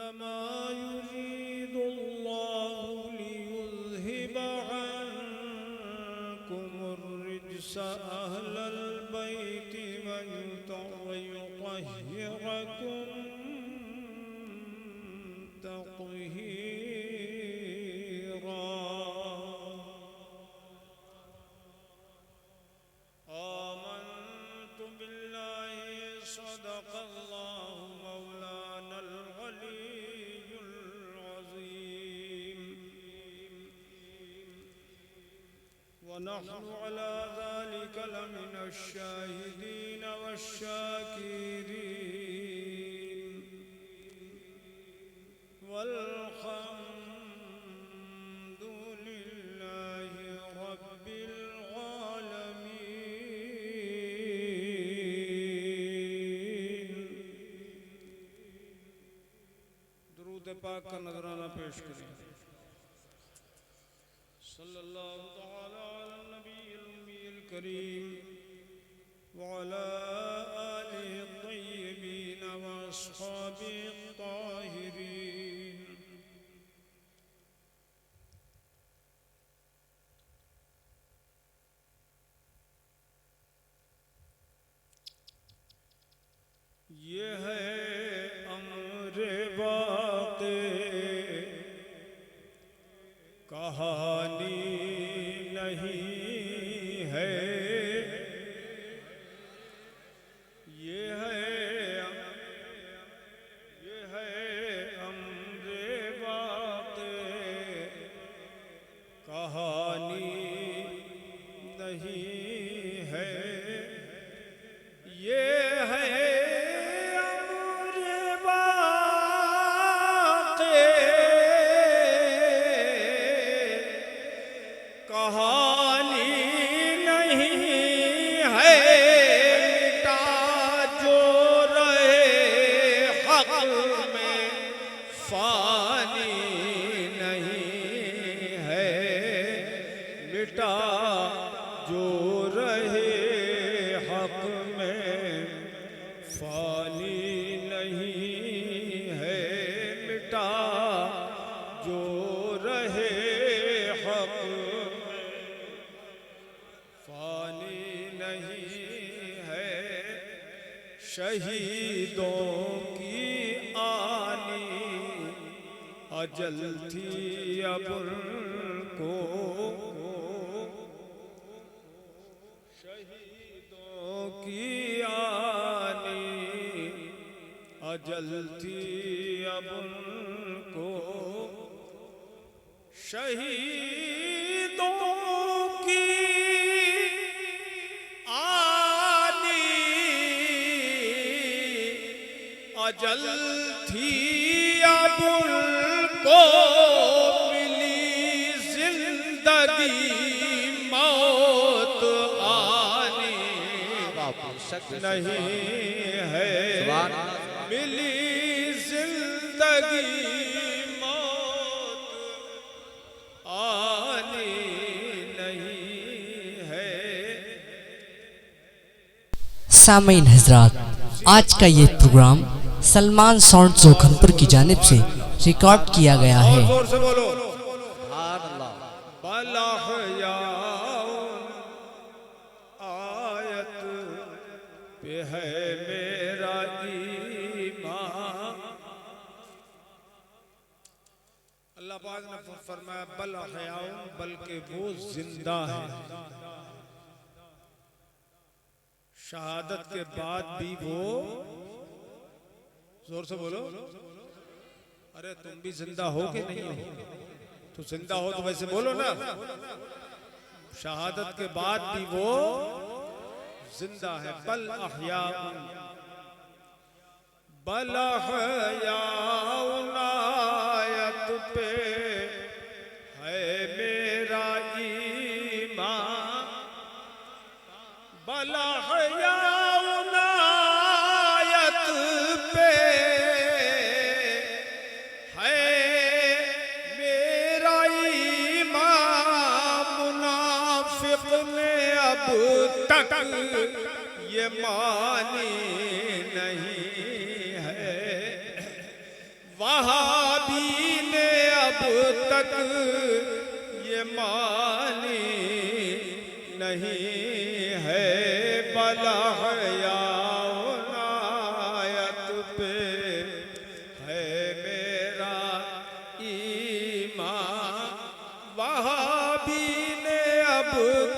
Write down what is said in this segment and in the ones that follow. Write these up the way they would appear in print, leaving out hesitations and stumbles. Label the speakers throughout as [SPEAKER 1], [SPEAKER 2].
[SPEAKER 1] इन्नमा युरीदुल्लाहु लियुज़हिब अन्कुमुर रिज्स अहलल बैति व युतहिरकुम तत्हीरा। आमन्तु बिल्लाहि सदक़ल्लाहु मौलानल अलीयुल अज़ीम व नहनु अला ज़ालिका लमिनश शाहिदीन वश्शाकिरीन वल्हम्दुलिल्लाहि रब्बिल आलमीन। दुरूद पाक का नजराना पेश करें। सल्लल्लाहु तआला अला नबील उम्मील करीम व अला आलिहि तय्यबीन व अस्हाबिहि ताहिरीन। ये है अम्रे वाक़े कहानी नहीं है, ये है अम्रे वाक़े कहानी नहीं है, ये है अम्रे वाक़े कहानी नहीं है, मिटा जो रहे हक़ में फ़ानी नहीं है, मिटा जो रहे हक़ में फ़ानी नहीं है, मिटा जो रहे हक़ फ़ानी नहीं है। शहीदों की आनी अजल थी अब उनको, शहीदों की आनी अजल थी अब उनको, शहीदों की आनी अजल थी अब उनको, मिली जिंदगी मौत आनी नहीं है, मिली जिंदगी मौत आनी नहीं है।
[SPEAKER 2] सामीन हजरात, आज का ये प्रोग्राम सलमान साउंड जोखनपुर की जानिब से रिकॉर्ड किया गया है।
[SPEAKER 1] जोर से बोलो। आयत पे है मेरा ईमान। अल्लाह पाक ने फरमाया बल हयाउन, बल्कि वो जिंदा है। शहादत के बाद भी वो, जोर से बोलो, अरे तुम भी जिंदा हो कि नहीं हो? तो जिंदा हो तो वैसे बोलो ना। शहादत के बाद भी वो जिंदा है। बल अहयाउन, बल अहयाउन आयत पे है मेरा ईमान। बल अहयाउन आयत पे है मेरा ईमान। मुनाफिक ने अब तक ये मानी नहीं है, वहाबी ने अब तक ये मानी नहीं है बला नायत पे है मेरा ईमान। वहाबी ने अब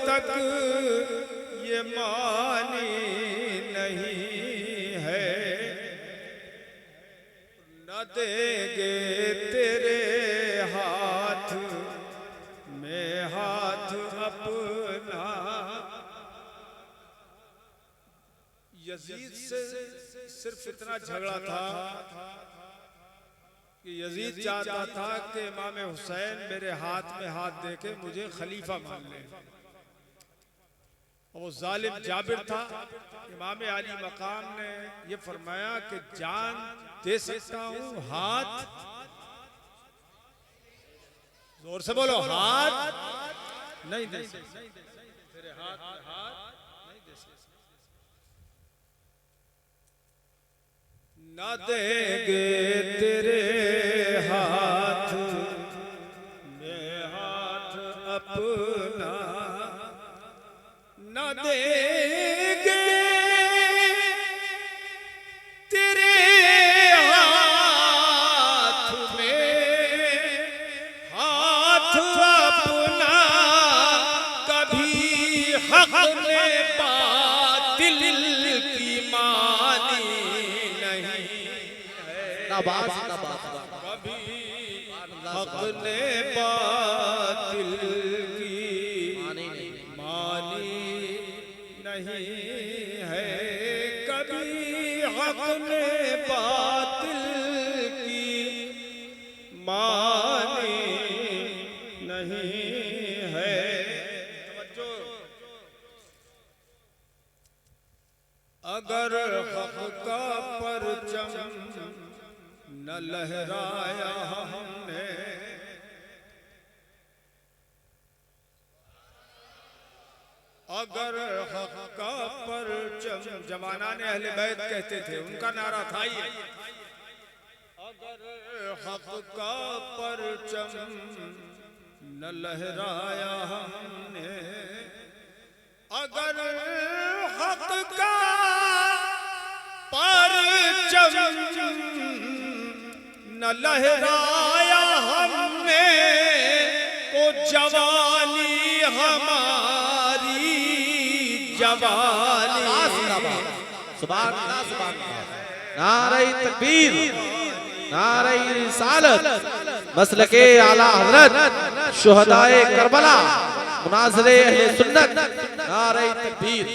[SPEAKER 1] तक ये मानी नहीं है, न देंगे तेरे हाथ में हाथ अपना। यजीद से सिर्फ इतना झगड़ा था कि यजीद चाहता था कि इमाम हुसैन मेरे हाथ में हाथ देके मुझे खलीफा मान ले। वो जालिम जाबिर था। इमाम अली मकाम ने ये फरमाया कि जान दे सकता हूँ, हाथ जोर से बोलो, हाथ नहीं दे सकता। तेरे हाथ में हाथ नहीं दे सकता। न देंगे तेरे हाथ में हाथ अपना, न देंगे तेरे हाथ में हाथ अपना। कभी हक ने बातिल की मानी नहीं है, कभी हक ने बातिल की मानी नहीं है, कभी हक ने बातिल की मानी नहीं है। अगर हक का परचम न लहराया हमने, अगर हक का परचम, जमाना ने अहले बैत कहते थे, उनका नारा था ये, अगर हक का परचम न लहराया हमने, अगर हक का परचम न लहराया हमने, तो जवानी हमारी जवानी।
[SPEAKER 3] सुभान अल्लाह, सुभान अल्लाह। नारे तकबीर, नारे रिसालत, मसलके आला हजरत, शुहदाए करबला, मुनाज़िरे अहले सुन्नत, नारे तकबीर।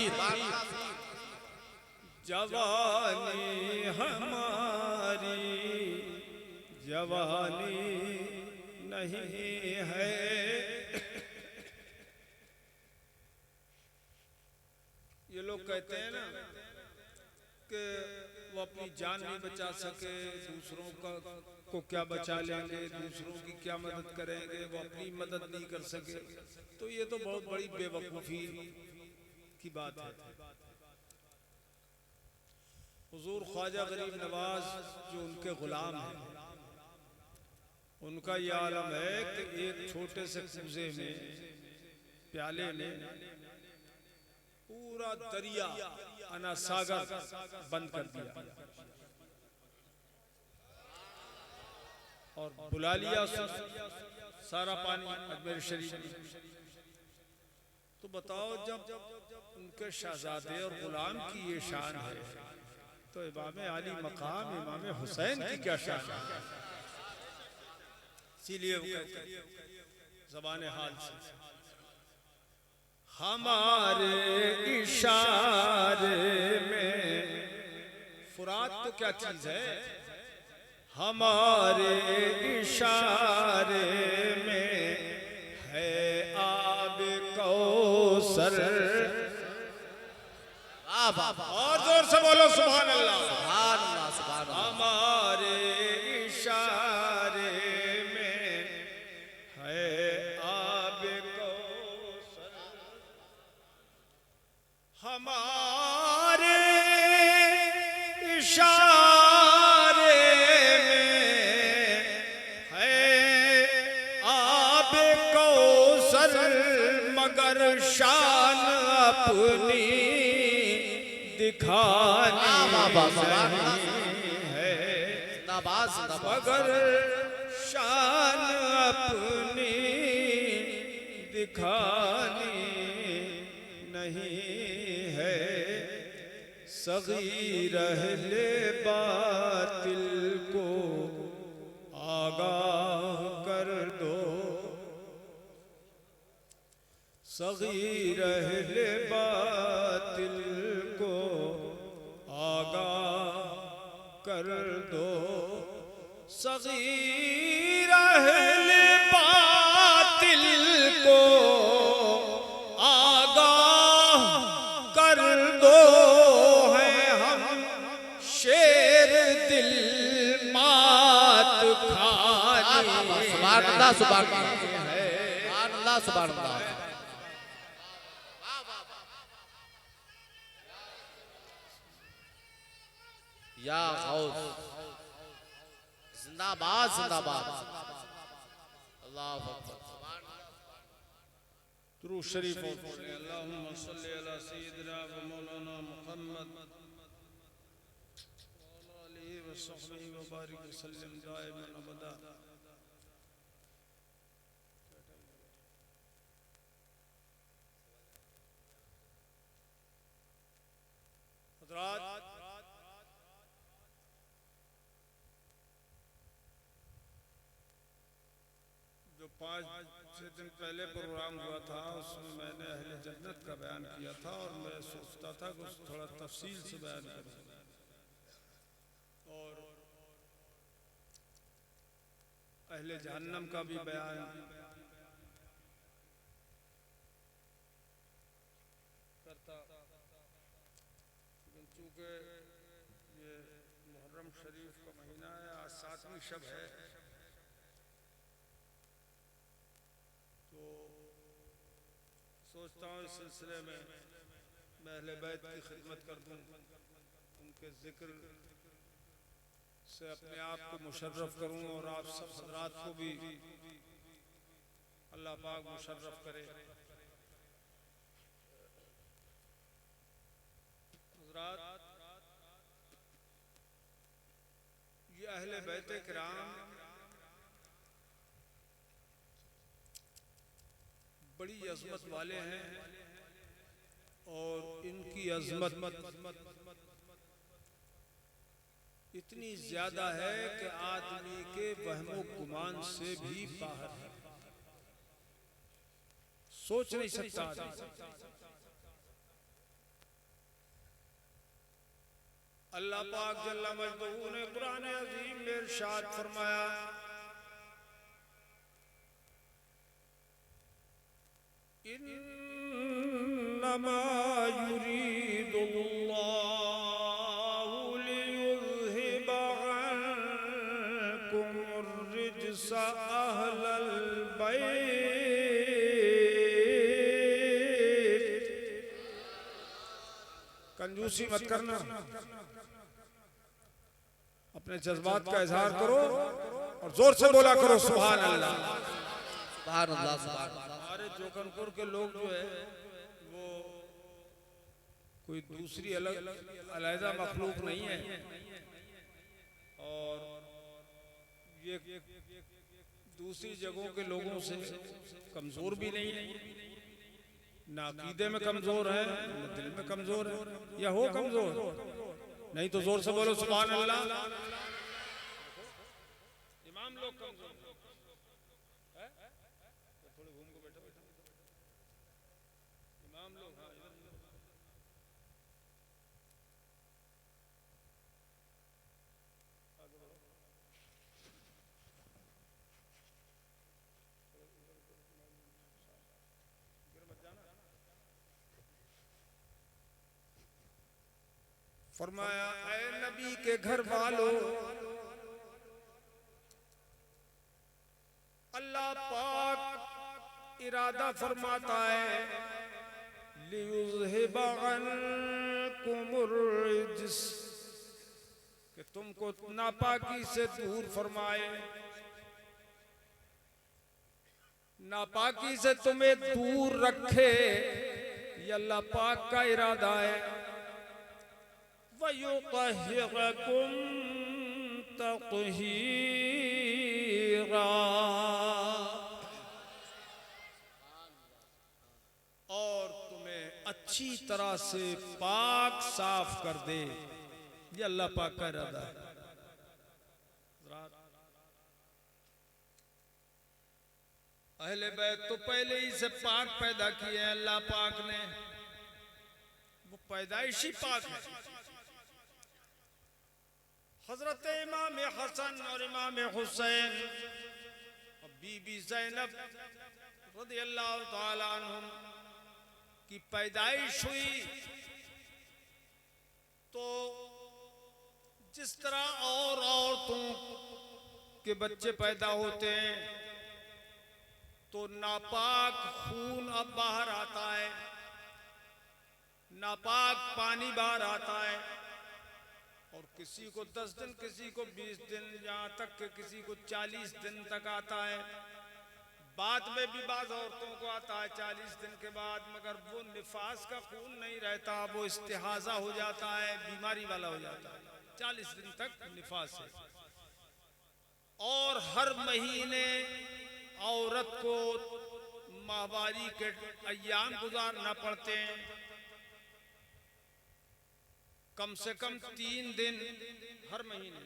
[SPEAKER 1] जवानी हमारी जवानी नहीं है, ये लोग कहते हैं ना कि वो अपनी जान नहीं बचा सके, दूसरों को क्या बचा लेंगे, दूसरों की क्या मदद करेंगे, वो अपनी मदद नहीं कर सके। तो ये तो बहुत बड़ी बेवकूफ़ी की बात है। हुजूर ख्वाजा गरीब नवाज जो उनके गुलाम हैं, उनका यह आलम है कि एक छोटे से कूजे में, प्याले में पूरा दरिया अना सागर बंद कर दिया और बुला लिया सारा पानी अजमेर शरीफ। तो बताओ, जब उनके शहजादे और गुलाम की ये शान है, तो इमाम अली मकाम इमाम हुसैन की क्या शान है। इसीलिए वो कहते हैं ज़बान हाल से, हमारे इशारे में, फुरात तो क्या चीज है, हमारे इशारे में है आब कौसर। और जोर से बोलो सुभान अल्लाह,
[SPEAKER 3] सुभान अल्लाह, सुभान अल्लाह।
[SPEAKER 1] हमारे इशारे में है आब कौसर, हमारे इशारे में अपनी दिखानी है, मगर शान अपनी दिखानी नहीं है। सगीर अहले बातिल को आगाह कर दो, सगीर अहले बातिल को आगाह कर दो, सगीर अहले बातिल को आगाह कर दो। है हम शेर दिल मात खानी।
[SPEAKER 3] सुभान अल्लाह, सुभान अल्लाह, सुभान अल्लाह। या गौस जिंदाबाद, जिंदाबाद। अल्लाह
[SPEAKER 1] दुरूद शरीफ पढ़ें। अल्लाहुम्मा सल्ली अला सय्यिदिना व मौलाना मुहम्मद व अला आलिहि व सहबिहि व बारिक व सल्लिम दाइमन अबदा। हज़रात, जो 5-6 दिन पहले प्रोग्राम हुआ था उसमें मैंने अहले जन्नत का बयान किया था और मैं सोचता था कि उस थोड़ा तफसील से बयान करूं और अहले जहन्नम का भी बयान करता, लेकिन चूंकि ये मुहर्रम शरीफ का महीना है, आज 7वीं शब है, तो सोचता हूँ इस सिलसिले में मैं अहले बैत की खिदमत कर दूँ, उनके जिक्र से अपने आप को मुशर्रफ करूँ और आप सब हज़रात को भी अल्लाह पाक मुशर्रफ करे। हज़रात, ये अहले बैत किराम बड़ी अज़मत वाले हैं और इनकी अज़मत इतनी ज्यादा है कि आदमी के वहमो गुमान से भी बाहर है, सोच नहीं सकता आदमी। अल्लाह पाक जल्ला मजदूर ने कुरान अज़ीम में इरशाद फरमाया, इन्नमा युरीदुल्लाहु लियुज़हिबा अन्कुमुर रिज्सा अहलल बैत। कंजूसी मत करना, अपने जज्बात का इजहार करो और जोर से बोला करो सुभान अल्लाह,
[SPEAKER 3] सुभान अल्लाह, सुभान अल्लाह।
[SPEAKER 1] जोकनपुर के लोग जो है वो कोई दूसरी अलग अलहदा मखलूक नहीं है और ये दूसरी जगहों के लोगों से कमजोर भी नहीं है, ना अकीदे में कमजोर है ना दिल में कमजोर है, या हो कमजोर नहीं तो जोर से बोलो सुभान अल्लाह। इमाम लोग कमजोर फरमाया, ऐ नबी के घर वालों, अल्लाह पाक इरादा फरमाता है लियुज़हिबा अन्कुमुर रिज्स, कि तुमको नापाकी से दूर फरमाए, नापाकी से तुम्हें दूर रखे, ये अल्लाह पाक का इरादा है। वयुतहिरकुम तत्हीरा, और तुम्हें अच्छी तरह से पाक साफ कर दे। ये अल्लाह पाक का इरादा है। अहले बैत तो पहले ही से पाक पैदा किए हैं अल्लाह पाक ने, वो पैदाइशी पाक है। हजरत इमाम हसन और इमाम हुसैन और बीबी ज़ैनब रज़ियल्लाहु ताला अन्हुम की पैदाइश हुई तो जिस तरह और औरतों के बच्चे पैदा होते हैं तो नापाक खून अब बाहर आता है, नापाक पानी बाहर आता है, और किसी को 10 दिन, किसी को 20 दिन, यहाँ तक कि किसी को 40 दिन तक आता है। बाद में भी बाज़ औरतों को आता है 40 दिन के बाद, मगर वो निफास का खून नहीं रहता, वो इस्तिहाज़ा हो जाता है, बीमारी वाला हो जाता है। 40 दिन तक निफास है। और हर महीने औरत को माहवारी के अय्याम गुजारना पड़ते हैं, कम से कम 3 दिन हर महीने,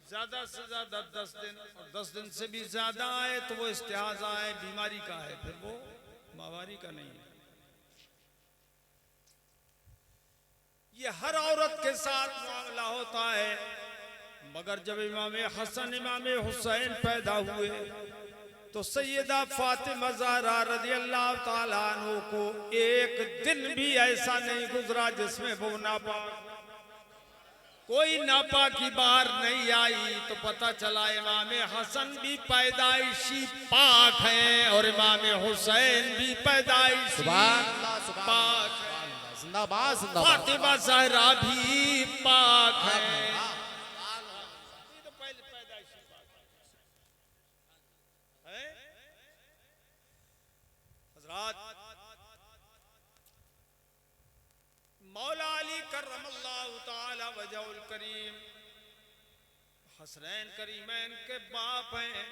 [SPEAKER 1] ज्यादा से ज्यादा 10 दिन, और 10 दिन से भी ज्यादा आए तो वो इस्तिहाज़ा है, बीमारी का है, फिर वो माहवारी का नहीं है। ये हर औरत के साथ मामला होता है। मगर जब इमाम हसन इमाम हुसैन पैदा हुए तो सैयदा फातिमा ज़हरा रज़ियल्लाहु ताला अन्हा को एक दिन भी ऐसा नहीं गुजरा जिसमें वो नापाक, कोई नापाकी बाहर नहीं आई। तो पता चला इमाम हसन भी पैदाइशी पाक हैं और इमाम हुसैन भी पैदाइशी पाक हैं।
[SPEAKER 3] जिंदाबाद जिंदाबाद।
[SPEAKER 1] फातिमा ज़हरा भी पाक है। मौला अली करमल्लाहु ताला वजहुल करीम हसनैन करीमैन के बाप हैं,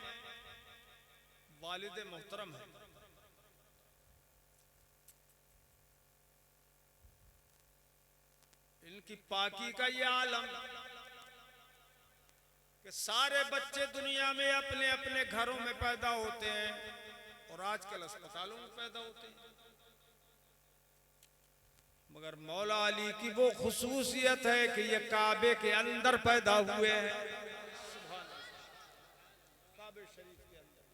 [SPEAKER 1] वालिद मोहतरम हैं। इनकी पाकी का ये आलम कि सारे बच्चे दुनिया में अपने अपने घरों में पैदा होते हैं और आजकल अस्पतालों में पैदा होते हैं, मगर मौला अली की वो खुसूसियत है कि ये काबे के अंदर पैदा हुए हैं। काबे शरीफ के अंदर।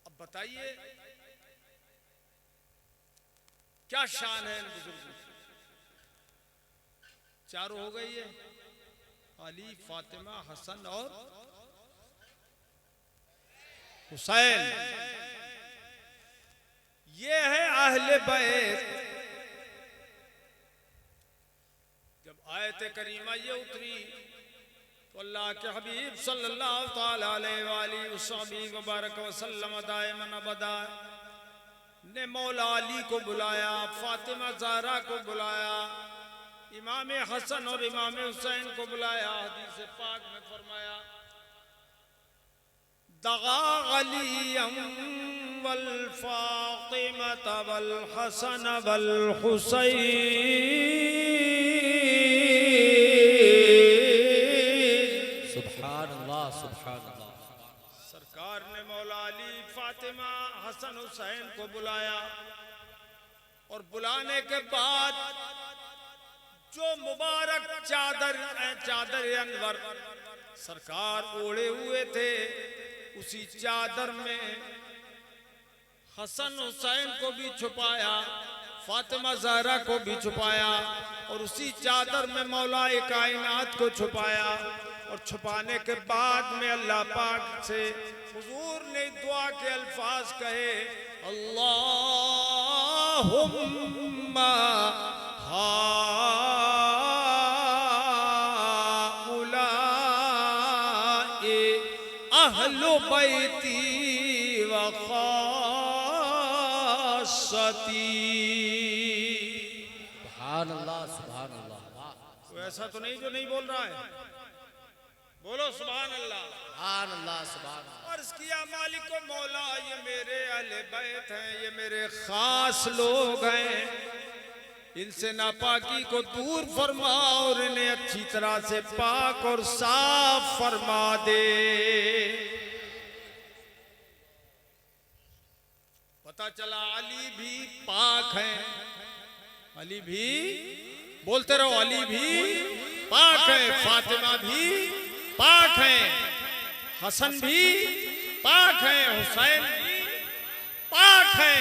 [SPEAKER 1] अब बताइए क्या शान है इन बुजुर्गों की। चारों हो गई है, अली, फातिमा, हसन और हुसैन। ये है अहले बैत। जब आयत करीमा ये उतरी तो अल्लाह के हबीब सल्लल्लाहु ताला अलैहि वसल्लम दायमन अबदा ने मौला अली को बुलाया, फातिमा ज़हरा को बुलाया, इमाम हसन और इमाम हुसैन को बुलाया। हदीस पाक में फरमाया दगा अलीयम वल फातिमत वल हसन वल हुसैन।
[SPEAKER 3] सुभान अल्लाह सुभान अल्लाह।
[SPEAKER 1] सरकार ने मौला अली, फातिमा, हसन, हुसैन को बुलाया और बुलाने के बाद जो मुबारक चादर अनवर सरकार ओढ़े हुए थे, उसी चादर में हसन हुसैन को भी छुपाया, फातिमा ज़हरा को भी छुपाया, और उसी चादर में मौलाए कायनात को छुपाया। और छुपाने के बाद में अल्लाह पाक से हुजूर ने दुआ के अल्फाज कहे, अल्लाहुम्मा हाउलाई सती।
[SPEAKER 3] सुभान अल्लाह सुभान अल्लाह।
[SPEAKER 1] तो ऐसा तो नहीं जो नहीं बोल रहा है, बोलो सुभान अल्लाह।
[SPEAKER 3] सुभान अल्लाह सुभान अल्लाह।
[SPEAKER 1] अर्ज़ किया मालिक को मौला ये मेरे अहले बैत हैं, ये मेरे खास लोग हैं, इनसे नापाकी को दूर फरमा और इन्हें अच्छी तरह से पाक और साफ फरमा दे। पता चला अली भी पाक हैं, अली भी, बोलते रहो, अली भी पाक है, फातिमा भी पाक है, हसन भी पाक है, हुसैन भी पाक है।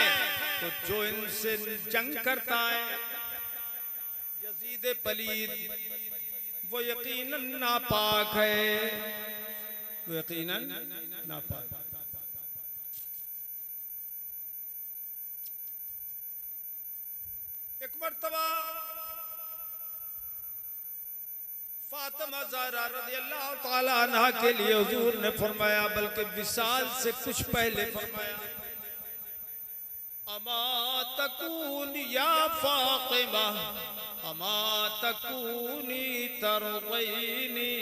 [SPEAKER 1] तो जो इनसे जंग करता है यजीद पलीद, वो यकीनन नापाक है, वो यकीनन नापाक। एक मर्तबा फातिमा ज़हरा रज़ियल्लाहु ताला अन्हा के लिए हुजूर ने फरमाया, बल्कि विसाल से कुछ पहले फरमाया, अमा तकून या फातिमा अमा तकूनी तरदैनी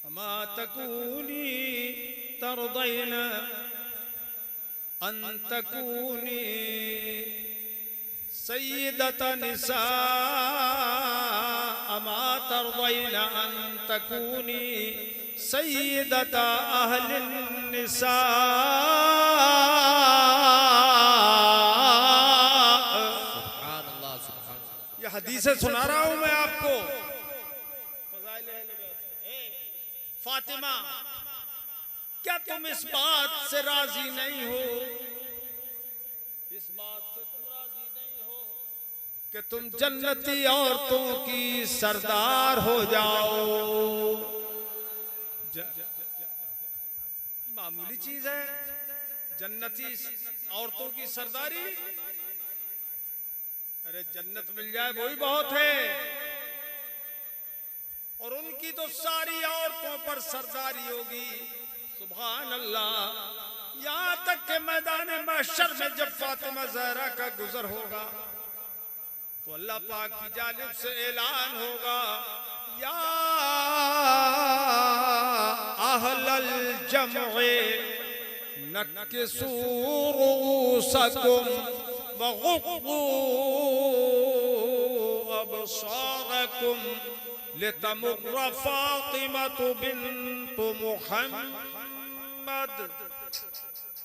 [SPEAKER 1] अमा तकूनी तरदैना अन तकूनी सय्यदत निसा अमा तरदैना अन तकूनी सय्यदत अहलिन निसा। ये हदीसें सुना रहा हूं मैं आपको। फातिमा, क्या तुम इस बात से राजी नहीं हो, इस बात से तुम राजी नहीं हो कि तुम जन्नती औरतों की सरदार हो जाओ? मामूली चीज है जन्नती औरतों की सरदारी। अरे जन्नत मिल जाए वही बहुत है, और उनकी तो सारी औरतों पर सरदारी होगी। सुभान अल्लाह। यहां तक के मैदान महशर में जब फातिमा ज़हरा का गुजर होगा तो अल्लाह पाक की जानिब से ऐलान होगा, या अहलल जमए नक्किसू रूसकुम वग़ुद्दू अबसारकुम लितमुर्र फातिमतु बिन्तु मुहम्मद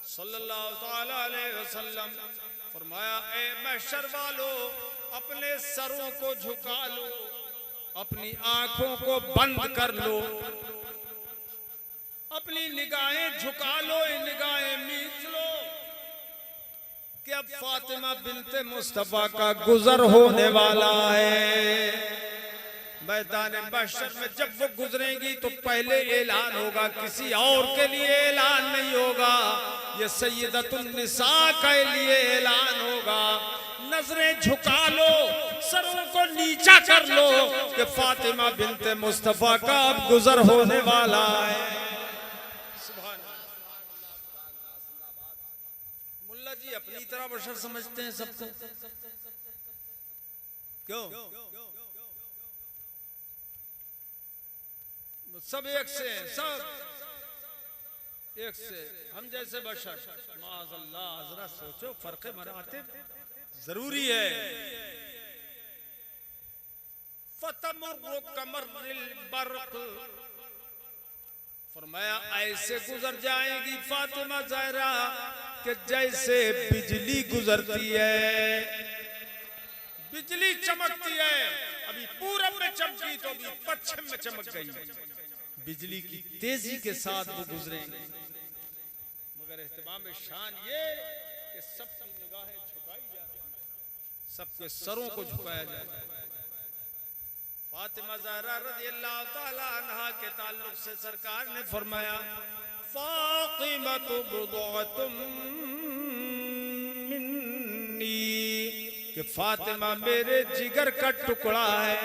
[SPEAKER 1] सल्लल्लाहु ताला अलैहि वसल्लम। फरमाया, ए महशर वालों, अपने सरों को झुका लो, अपनी आंखों को बंद कर लो, अपनी निगाहें झुका लो, निगाहें मीच लो कि अब फातिमा बिनते मुस्तफा का गुजर होने वाला है। मैदान महशर में जब वो गुजरेंगी तो पहले ऐलान होगा, किसी और के लिए ऐलान नहीं होगा, ये सैयदतुन निसा के लिए ऐलान होगा। नजरें झुका लो, सरों को नीचा कर लो कि फातिमा बिनते मुस्तफा का अब गुजर होने वाला है। मुल्ला जी अपनी तरह बशर समझते हैं सबको, क्यों? सब एक से, सब एक से, हम जैसे बशर। माज़अल्लाह, जरा सोचो, फर्क मरातिब जरूरी है। फतमुर्रु कमर्रिल बर्क़, फरमाया ऐसे गुजर जाएगी फातिमा ज़हरा कि जैसे बिजली गुजरती है। बिजली चमकती है, अभी पूरब में चमकी तो अभी पश्चिम में चमक गई। बिजली की तेजी के साथ वो गुजरेंगे, मगर एहतमाम शान ये कि सबकी निगाहें झुकाई जा रही, सबके सरों को झुकाया जा रहा है। फातिमा ज़हरा रज़ियल्लाहु ताला अन्हा के ताल्लुक से सरकार ने फरमाया, फातिमतु बुदअतुम मिन्नी, कि फातिमा मेरे जिगर का टुकड़ा है,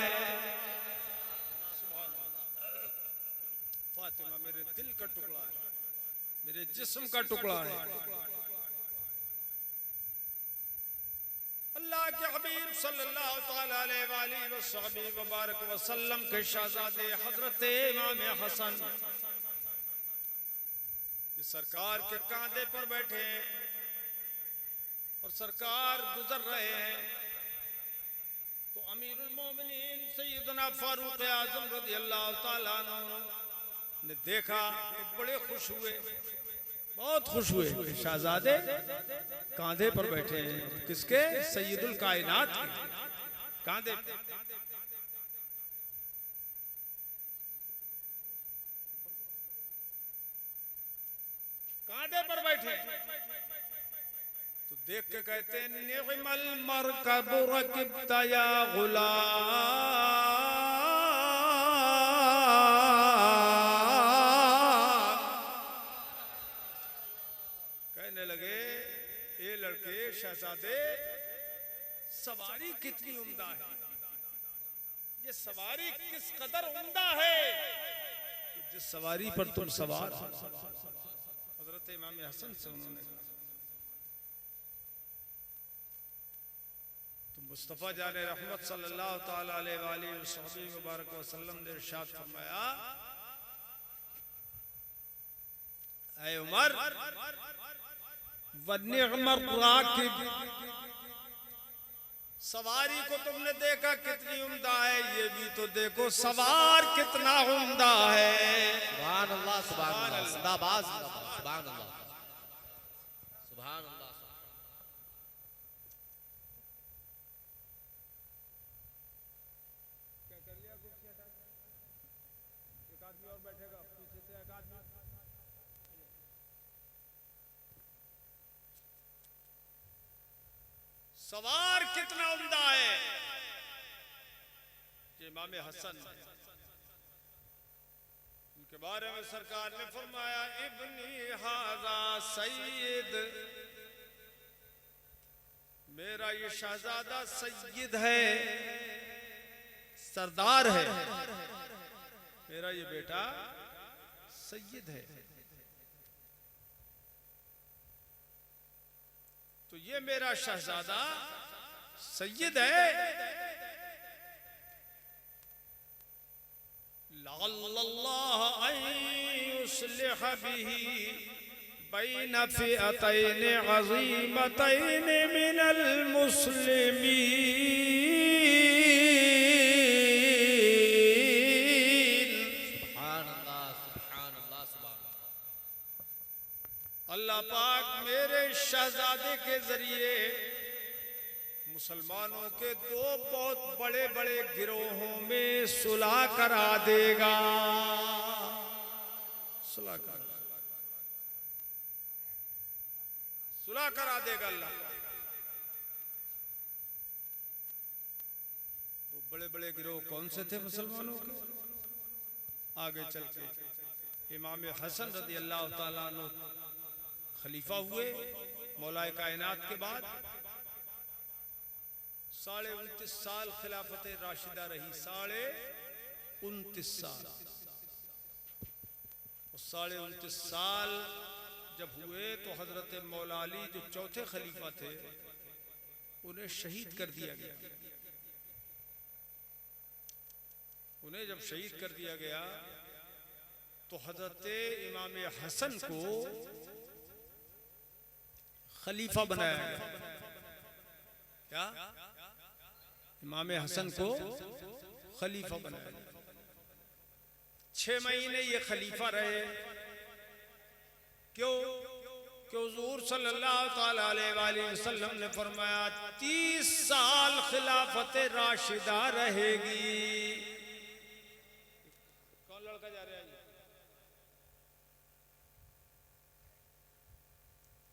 [SPEAKER 1] फातिमा मेरे दिल का टुकड़ा है, मेरे जिस्म का टुकड़ा है। सल्लल्लाहु ताला अलैहि वसल्लम के शहजादे हजरत इमाम हसन सरकार के कांधे पर बैठे हैं और सरकार गुजर रहे हैं तो अमीरुल मोमिनीन सैयदना फारूक आजम रज़ी अल्लाह ताला अन्हु ने देखा तो बड़े खुश हुए, बहुत खुश हुए। शहजादे कांधे पर बैठे हैं, किसके? सैयदुल कायनात के कांधे पर। कांधे पर बैठे तो देख के कहते हैं निअमल मरकब रकिबता या गुलाम। कहने लगे ये लड़के शहजादे सवारी कितनी उम्दा है, ये सवारी किस कदर उम्दा है जिस सवारी पर तुम सवार। हजरत इमाम हसन से उन्होंने कहा तो मुस्तफ़ा जाने रहमत सल्लल्लाहु ताला अलैहि वसल्लम ने इरशाद फरमाया, ऐ उमर वनिअमर राकिब, सवारी को तुमने देखा कितनी उम्दा है, ये भी तो देखो सवार कितना उम्दा है।
[SPEAKER 3] सुभान अल्लाह, सुभान अल्लाह, जिंदाबाद, सुभान अल्लाह, सुभान अल्लाह।
[SPEAKER 1] क्या कर लिया? कुर्सी हटा, एक आदमी और बैठेगा पीछे से, एक आदमी। सवार कितना उम्दा है कि इमाम हसन उनके बारे में सरकार ने फरमाया इब्नी हाजा सैयद, मेरा ये शहजादा सैयद है, सरदार है, मेरा ये बेटा सैयद है। तो ये मेरा शहजादा सैयद है। लअल्लल्लाह अन युस्लिह बिही बैन फ़िअतैन अज़ीमतैन मिनल मुस्लिमीन।
[SPEAKER 3] सुभान अल्लाह, सुभान अल्लाह, सुभान अल्लाह।
[SPEAKER 1] अल्लाह पाक मेरे शहजादे के जरिए मुसलमानों के दो बहुत बड़े बड़े गिरोहों में सुलह करा देगा। सुलह करा देगा अल्लाह। वो बड़े बड़े गिरोह कौन से थे मुसलमानों के? आगे चल के इमाम हसन रज़ी अल्लाह ताला अन्हु खलीफा हुए मौलाए कायनात के बाद। 29.5 साल खिलाफत राशिदा रही, 29.5 साल। और 29.5 साल जब हुए तो हजरत मौला अली जो चौथे खलीफा थे उन्हें शहीद कर दिया गया। उन्हें जब शहीद कर दिया गया तो हजरत इमाम हसन को खलीफा बनाया गया। क्या? इमाम हसन को खलीफा बनाया गया। 6 महीने ये खलीफा रहे। क्यों? कि हुजूर सल्लल्लाहु ताला अलैहि वसल्लम ने फरमाया 30 साल खिलाफत राशिदा रहेगी। कौन लड़का जा रहा है?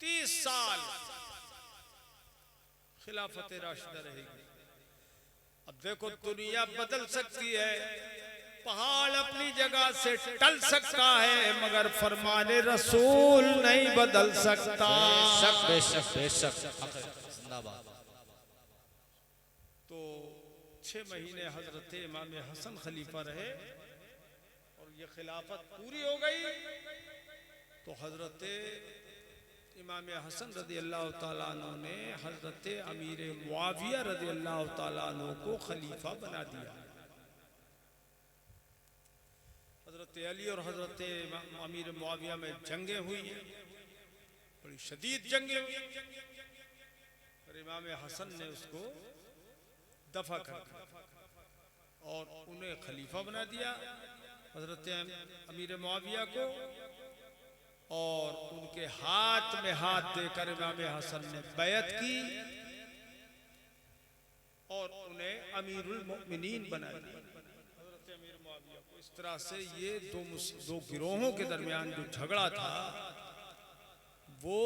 [SPEAKER 1] 30 साल खिलाफत राशिदा रहेगी। अब देखो दुनिया बदल सकती है, पहाड़ अपनी जगह से टल सकता है, मगर फरमाने रसूल नहीं बदल सकता।
[SPEAKER 3] बेशक बेशक बेशक, जिंदाबाद।
[SPEAKER 1] तो 6 महीने हजरत इमाम हसन खलीफा रहे और ये खिलाफत पूरी हो गई तो हजरत इमाम हसन रदी अल्लाह ताला अन्हु ने हजरत अमीर मुआविया रदी अल्लाह ताला अन्हु को खलीफा बना दिया। हजरत अली और हजरत अमीर मुआविया में जंगें हुई हैं, बड़ी शदीद जंगें हुई, और इमाम हसन ने उसको दफा कर दिया और उन्हें खलीफा बना दिया हजरत अमीर मुआविया को, और उनके हाथ में हाथ देकर इमाम हसन ने बैत की और उन्हें अमीरुल मोमिनीन बना दिया हजरत अमीर मुआविया को। इस तरह से ये दो गिरोहों के दरमियान जो झगड़ा था वो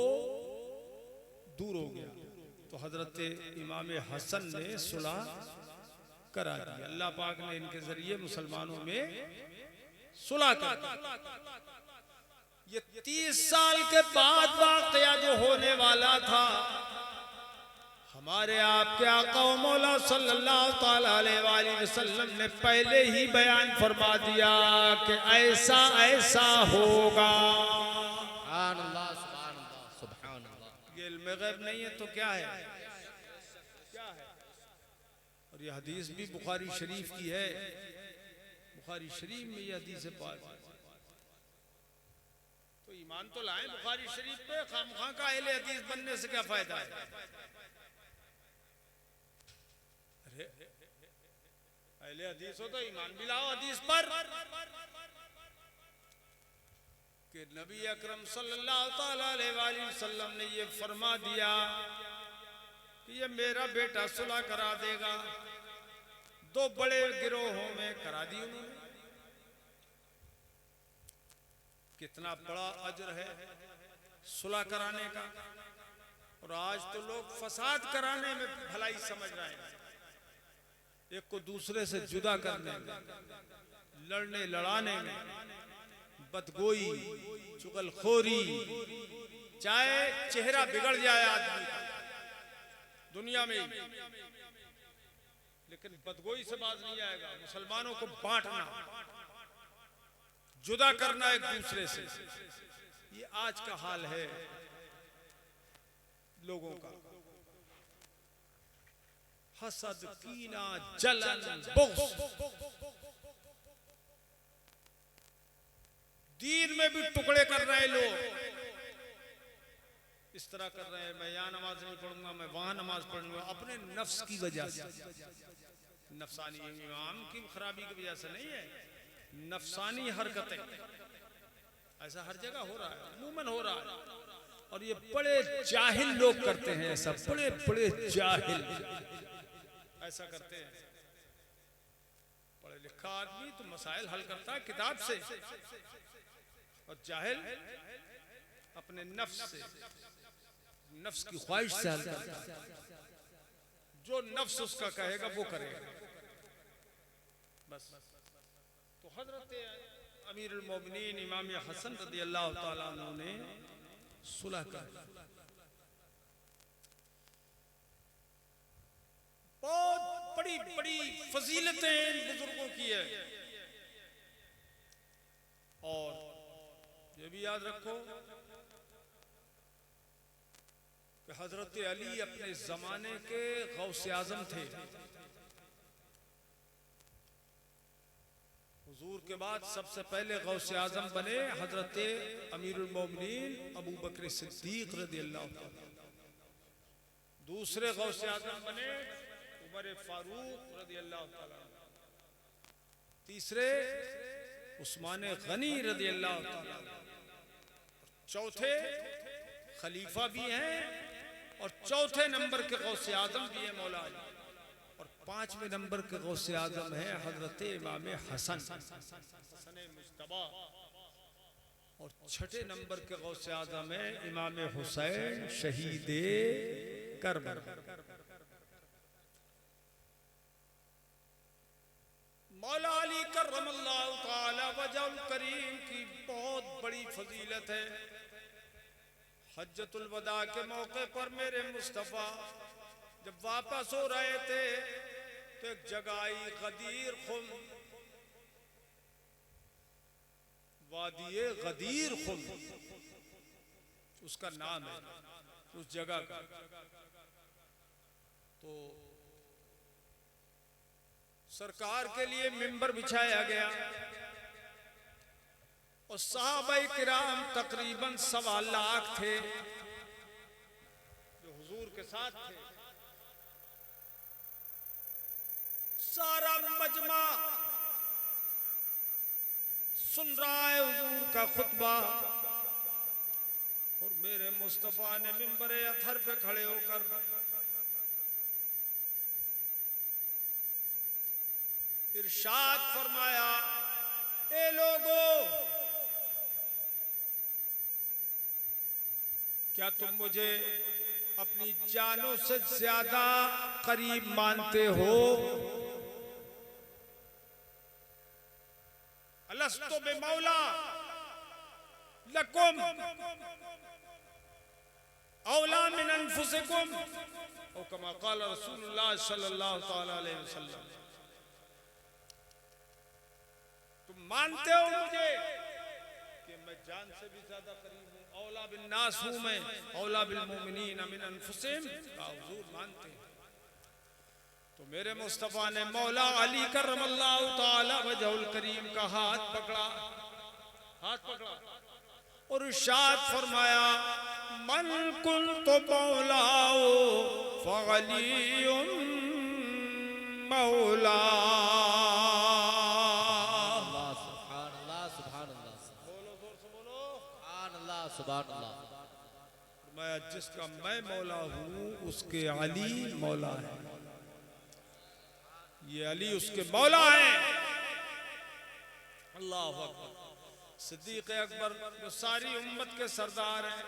[SPEAKER 1] दूर हो गया। तो हजरत इमाम हसन ने सुलह करा दी। अल्लाह पाक ने इनके जरिए मुसलमानों में सुलह कर दी। ये 30 साल के बाद वाकया जो होने वाला था, हमारे आपके आका व मौला सल्लल्लाहु ताला अलैहि वसल्लम ने पहले ही बयान फरमा दिया कि ऐसा ऐसा होगा।
[SPEAKER 3] सुभान अल्लाह, सुभान अल्लाह, सुभान अल्लाह।
[SPEAKER 1] ये इल्म गैब नहीं है तो क्या है? क्या है? और ये हदीस भी बुखारी शरीफ की है। बुखारी शरीफ में ये हदीस है। तो ईमान तो लाएं बुखारी शरीफ पे, खामखा का अहले हदीस बनने से क्या फायदा है? अरे अहले हदीस हो तो ईमान भी लाओ हदीस पर कि नबी अकरम सल्लल्लाहु ताला अलैहि वसल्लम ने ये फरमा दिया कि ये मेरा बेटा सुलह करा देगा। दो बड़े गिरोहों में करा दी उन्होंने। कितना बड़ा अजर है सुलह कराने का। और आज तो लोग फसाद कराने में भलाई समझ रहे हैं, एक को दूसरे से जुदा करने में, लड़ने लड़ाने में, बदगोई, चुगलखोरी, चाहे चेहरा बिगड़ जाए आदमी का दुनिया में, लेकिन बदगोई से बात नहीं आएगा। मुसलमानों को बांटना, जुदा करना एक दूसरे से, ये आज का हाल है लोगों का। हसद, कीना, जलन, बुग़्ज़, दीन में भी टुकड़े कर रहे लोग। इस तरह कर रहे हैं, मैं यहाँ नमाज नहीं पढ़ूंगा, मैं वहां नमाज पढ़ूंगा, अपने नफ्स की वजह से, नफसानी इमाम की खराबी की वजह से नहीं है, नफसानी हरकतें। ऐसा हर जगह हो रहा है, अमूमन हो रहा है। और ये बड़े जाहिल लोग करते हैं ऐसा, बड़े बड़े जाहिल ऐसा करते हैं। पढ़े लिखा आदमी तो मसाइल हल करता है किताब से, और जाहिल अपने नफ्स से, नफ्स की ख्वाहिश से हल करता है। जो नफ्स उसका कहेगा वो करेगा बस। तो हजरत अमीरुल मोमिनीन इमाम हसन रदी अल्लाह ताला अन्हु ने सुलह कर, बहुत बड़ी बड़ी फजीलतें इन बुजुर्गों की है। और ये भी याद रखो कि हजरत अली अपने जमाने के गौसे आजम थे। हुजूर के बाद सबसे पहले गौसे आजम बने हजरत अमीरुल मोमिनीन अबू बकर सिद्दीक रज़ी अल्लाह ताला। दूसरे गौसे आजम बने उमर फारूक रज़ी अल्लाह ताला। तीसरे उस्मान गनी रज़ी अल्लाह ताला। चौथे खलीफा भी हैं और चौथे नंबर के गौसे आजम भी है मौला अली। और पांचवें नंबर के गौसे आजम है हजरत इमाम हसन मुज्तबा। और छठे नंबर के गौसे आजम है इमाम हुसैन शहीद करबला। मौला अली करमल्लाहु ताला वजहुल करीम की बहुत बड़ी फजीलत है। हज्जतुल वदा के मौके पर मेरे मुस्तफ़ा जब वापस हो रहे थे तो एक जगह आई गदीर खुम, वादिये गदीर खुम, उसका नाम है उस जगह का। तो सरकार के लिए मिंबर बिछाया गया और सहाबाए किराम तकरीबन 1.25 लाख थे जो हुजूर के साथ थे। सारा मजमा सुन रहा है हुजूर का खुतबा और मेरे मुस्तफा ने मिंबर अथर पे खड़े होकर इरशाद फरमाया, ए लोगों, क्या तुम मुझे अपनी जानों से ज्यादा करीब मानते हो? अलस्तु बिमौला लकुम औला मिन अनफुसिकुम और कमा क़ाल रसूलुल्लाह सल्लल्लाहु तआला अलैहि वसल्लम। तुम मानते हो मुझे कि मैं जान से भी ज्यादा करीब हूं, औला बिन नास हूं मैं, औला बिल मोमिनीन मिन अनफुसिहिम का हुजूर मानते हैं। तो मेरे मुस्तफा ने मौला अली करमल्लाहु तआला वजहुल करीम का हाथ पकड़ा और इरशाद फरमाया, मन कुन्तु मौलाओ फअलियुम मौला। मैं जिसका मैं मौला हूं उसके अली मौला है, ये अली उसके मौला है। अल्लाह अकबर। सिद्दीक अकबर जो सारी उम्मत के सरदार हैं,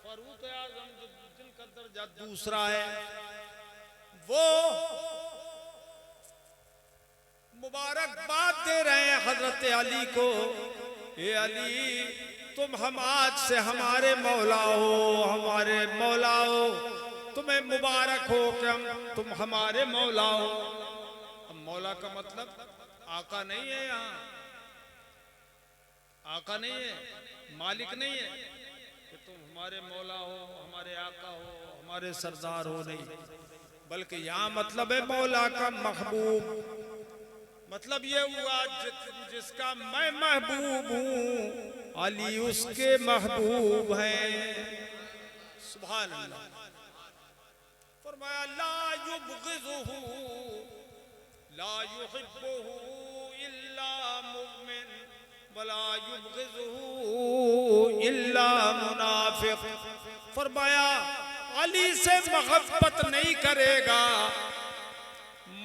[SPEAKER 1] फारूक आज़म जो जिनका दर्जा दूसरा है, वो मुबारकबाद दे रहे हैं हजरत अली को। ये अली, तुम हम आज से हमारे मौला हो, हमारे मौला हो, तुम्हें मुबारक हो कि तुम हमारे मौला हो। अब मौला का मतलब आका नहीं है, यहाँ आका नहीं है, मालिक नहीं है कि तुम हमारे मौला हो, हमारे आका हो, हमारे सरदार हो, नहीं, बल्कि यहाँ मतलब है मौला का महबूब। मतलब ये हुआ जिसका मैं महबूब हूँ, अली उसके महबूब हैं। सुभान अल्लाह। फरमाया, ला युबग़िज़ुहु ला युहिब्बुहु इल्ला मुमिन वला युबग़िज़ुहु इल्ला मुनाफिक। फरमाया, अली से मोहब्बत नहीं करेगा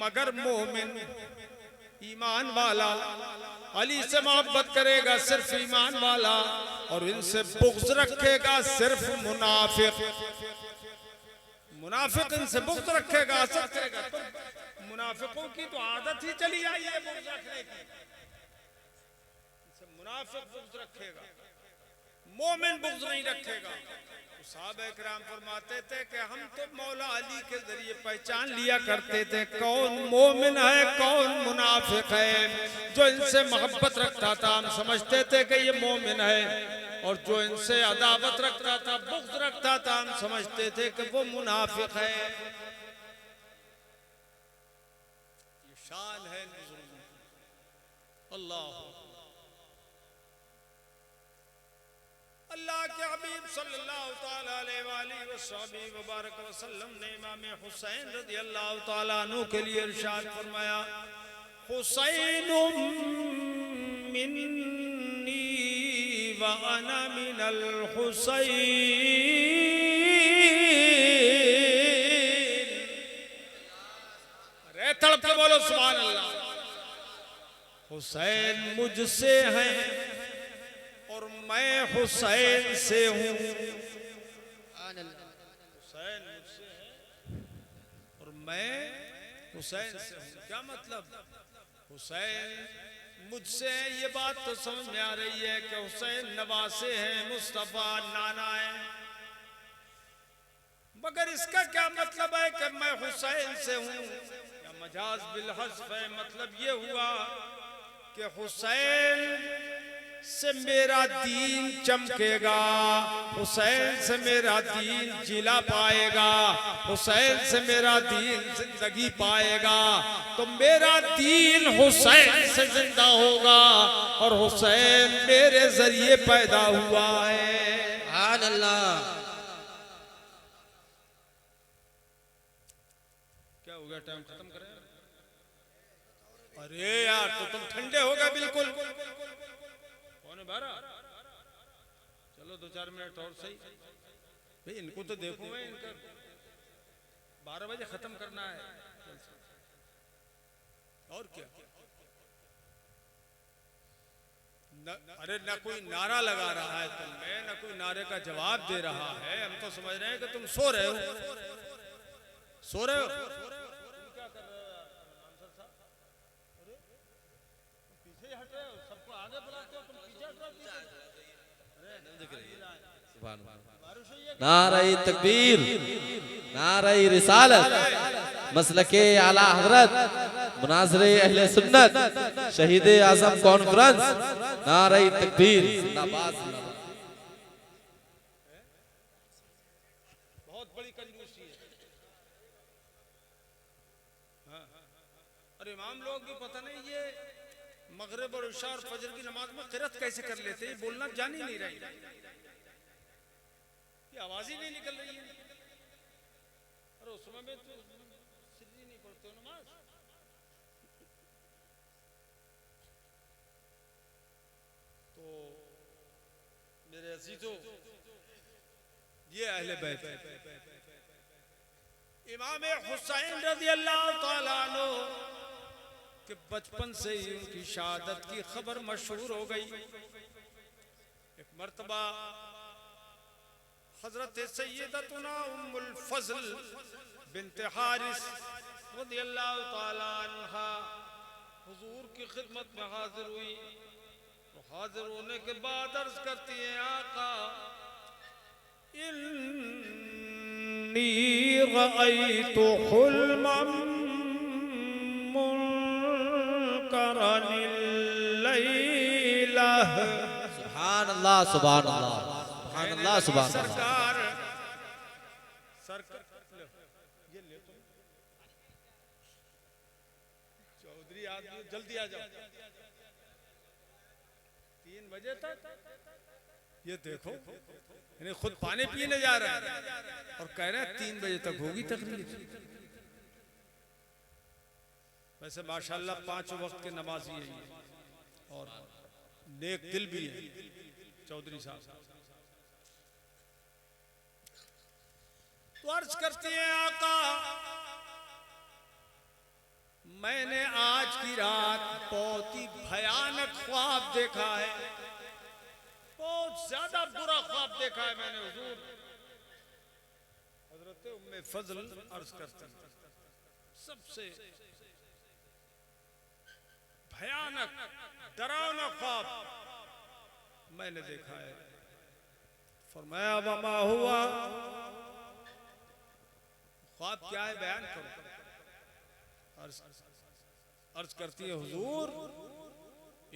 [SPEAKER 1] मगर मोमिन, ईमान वाला। अली से मोहब्बत करेगा सिर्फ ईमान वाला, और इनसे बुग़्ज़ रखेगा सिर्फ मुनाफिक। मुनाफिक इनसे बुग़्ज़ रखेगा, असर करेगा। तो मुनाफिकों की तो आदत ही चली आई है बुग़्ज़ रखने की। मुनाफिक बुग़्ज़ रखेगा, मोमिन बुग़्ज़ नहीं रखेगा। तो साहबे किराम फरमाते थे कि हम तो मौला अली के जरिए पहचान लिया करते थे कौन मोमिन है कौन मुनाफिक है। जो इनसे मोहब्बत रखता था हम समझते थे कि ये मोमिन है, और जो इनसे अदावत रखता था, बुग़्ज़ रखता था, हम समझते थे कि वो मुनाफिक है। ये शान है अल्लाह। अल्लाह के हबीब सल्लल्लाहु ताला अलैहि वसल्लम ने इमाम हुसैन रज़ियल्लाहु ताला अन्हु के लिए इरशाद फरमाया, हुसैनुम मिन्नी व अना मिनल हुसैन। अरे तड़प के बोलो सुभान अल्लाह। हुसैन मुझसे हैं और मैं हुसैन से हूँ। हुसैन मुझसे है और मैं हुसैन से हूँ। क्या मतलब? हुसैन मुझसे है, ये बात तो समझ में आ रही है कि हुसैन नवासे हैं, मुस्तफा नाना है, मगर इसका क्या मतलब है कि मैं हुसैन से हूँ? या मजाज बिल हज़्फ़ है। मतलब ये हुआ कि हुसैन से मेरा दीन चमकेगा, हुसैन से मेरा दीन जिला पाएगा, हुसैन से मेरा दीन जिंदगी पाएगा। तो मेरा दीन हुसैन से जिंदा होगा और हुसैन मेरे जरिए पैदा हुआ है।
[SPEAKER 3] सुभान अल्लाह।
[SPEAKER 1] क्या हो गया, टाइम खत्म करें? अरे यार तो तुम ठंडे हो गए बिल्कुल। कौन 12? चलो 2-4 मिनट और सही भाई, इनको तो देखो मैं, इनका 12 बजे खत्म करना है। और क्या अरे ना कोई नारा लगा रहा है तुम में, ना कोई नारे का जवाब दे रहा है। हम तो समझ रहे हैं कि तुम सो रहे हो। सो रहे हो? तुम क्या कर रहे हो यार आंसर साहब? अरे पीछे ही हट रहे हो, सबको आगे बुलाते हो, तुम पीछे हट रहे हो।
[SPEAKER 3] नारे तकबीर, नारे रिसालत, मसलके आला हजरत, मुनाज़िरे अहले सुन्नत, शहीद आज़म कॉन्फ्रेंस, नारे तकबीर जिंदाबाद।
[SPEAKER 1] बहुत बड़ी कंजूसी है। हाँ। और इमाम लोग भी पता नहीं ये मगरिब और इशा और फजर की नमाज में क़िरात कैसे कर लेते हैं, बोलना जान ही नहीं रही, ये आवाज ही नहीं निकल रही है। और उसमें भी तो सिर्री नहीं पढ़ते हो नमाज। तो मेरे अजीजों, ये अहले बैत इमाम हुसैन रज़ी अल्लाह ताला अन्हु कि बचपन से ही उनकी शहादत की खबर मशहूर हो गई। एक मर्तबा हजरत सैयदतुना उम्मुल फज़ल बिन्त हारिस रज़ियल्लाहु ताला अन्हा हुजूर की खिदमत में हाजिर हुई। तो हाजिर होने के बाद अर्ज करती हैं, आका इन्नी रअयतु हुल्मम मुनकरन लैला।
[SPEAKER 3] सुभान अल्लाह, सुभान अल्लाह, सुभान अल्लाह, सुभान अल्लाह।
[SPEAKER 1] सरकार ये ले तुम चौधरी आदमी, जल्दी आ जाओ 3 बजे तक। ये देखो यानी खुद पानी पीने जा रहा है और कह रहे हैं 3 बजे तक होगी तकरीर। वैसे माशाल्लाह 5 वक्त के नमाजी है और नेक दिल भी है चौधरी साहब। तो अर्ज करते हैं, आका मैंने आज की रात बहुत ही भयानक ख्वाब देखा है, बहुत ज्यादा बुरा ख्वाब देखा है मैंने हुजूर। हजरत उम्मे फजल अर्ज करते हैं, सबसे भयानक डरावना ख्वाब मैंने देखा है। फरमाया वमा हुआ, ख्वाब क्या है बयान करो। अर्ज करती है हुजूर,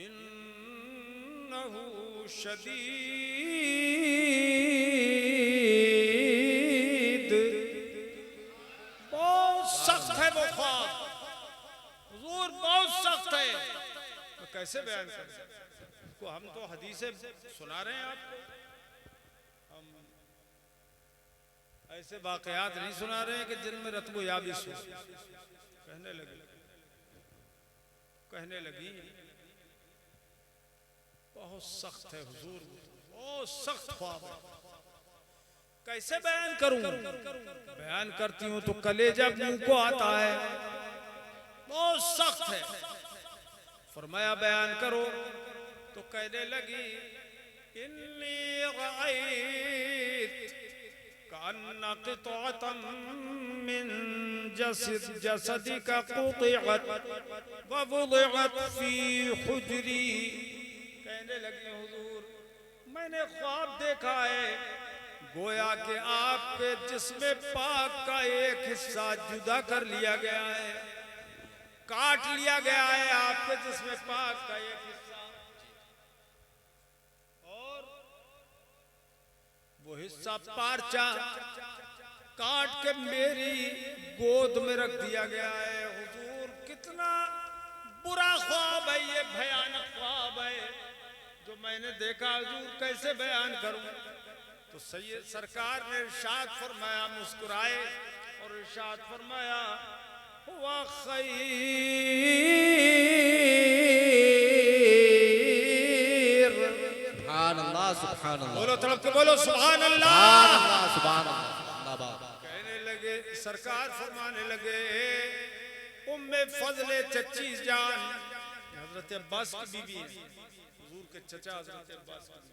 [SPEAKER 1] इन्नहु शदीद, बहुत सख्त है वो ख्वाब हुजूर, बहुत सख्त है। तो कैसे बयान करें इसको? हम तो हदीसें सुना रहे हैं आपको, हम ऐसे वाकयात नहीं सुना रहे हैं कि जिनमें रत्बो याबिस हो। कहने लगी बहुत सख्त है हुजूर, बहुत सख्त ख्वाब है, कैसे बयान करूं? बयान करती हूं तो कलेजा मुंह को आता है, बहुत सख्त है। फरमाया बयान करो। तो कहने लगी, इन्नी रअयत कअन्ना क़ितअतन मिन जसदिका क़ुतिअत व वुदिअत फी हुज्री। कहने लगी हुजूर, मैंने ख्वाब देखा है गोया कि आपके जिस्म पाक का एक हिस्सा जुदा कर लिया गया है, काट लिया गया है आपके जिस्म पाक का एक हिस्सा। वो हिस्सा पारचा काट के मेरी गोद में रख दिया गया है। हुजूर कितना बुरा ख्वाब है ये, भयानक ख्वाब है जो मैंने देखा। हुजूर कैसे बयान करूं? तो सैयद सरकार ने इरशाद फरमाया, मुस्कुराए और इरशाद फरमाया, हुआ खैर।
[SPEAKER 3] सुभान अल्लाह, सुभान अल्लाह।
[SPEAKER 1] बोलो तड़प के बोलो सुभान अल्लाह।
[SPEAKER 3] सुभान अल्लाह, सुभान अल्लाह।
[SPEAKER 1] कहने लगे, सरकार फरमाने लगे, उम्मे फजले चच्ची जान, हजरत अब्बास की बीवी है, हुजूर के चचा हजरत अब्बास की बीवी।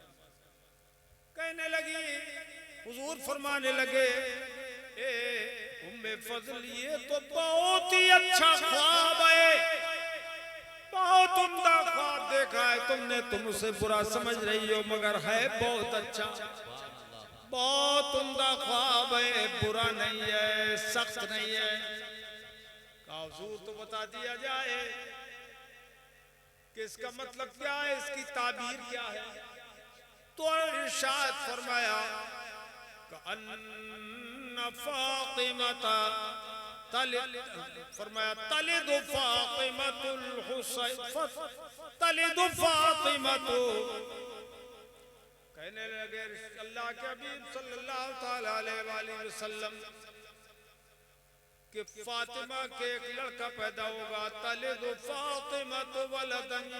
[SPEAKER 1] कहने लगी, हुजूर फरमाने लगे, ए उम्मे फजल, ये तो बहुत ही अच्छा ख्वाब है, बहुत उम्दा ख्वाब देखा है तुमने। तुम उसे बुरा समझ रही हो मगर है बहुत अच्छा, बहुत उम्दा ख्वाब है, बुरा नहीं है, सख्त नहीं है। हुजूर तो बता दिया जाए कि इसका मतलब क्या है, इसकी ताबीर क्या है। तो इरशाद फरमाया, कअन्न फातिमता फरमाया तलिदु फातिमतुल हुसैन, तलिदु फातिमतु। कहने लगे अल्लाह के हबीब सल्लल्लाहु तआला अलैहि वसल्लम कि फातिमा के एक लड़का पैदा होगा। तलिदु फातिमतु वलदन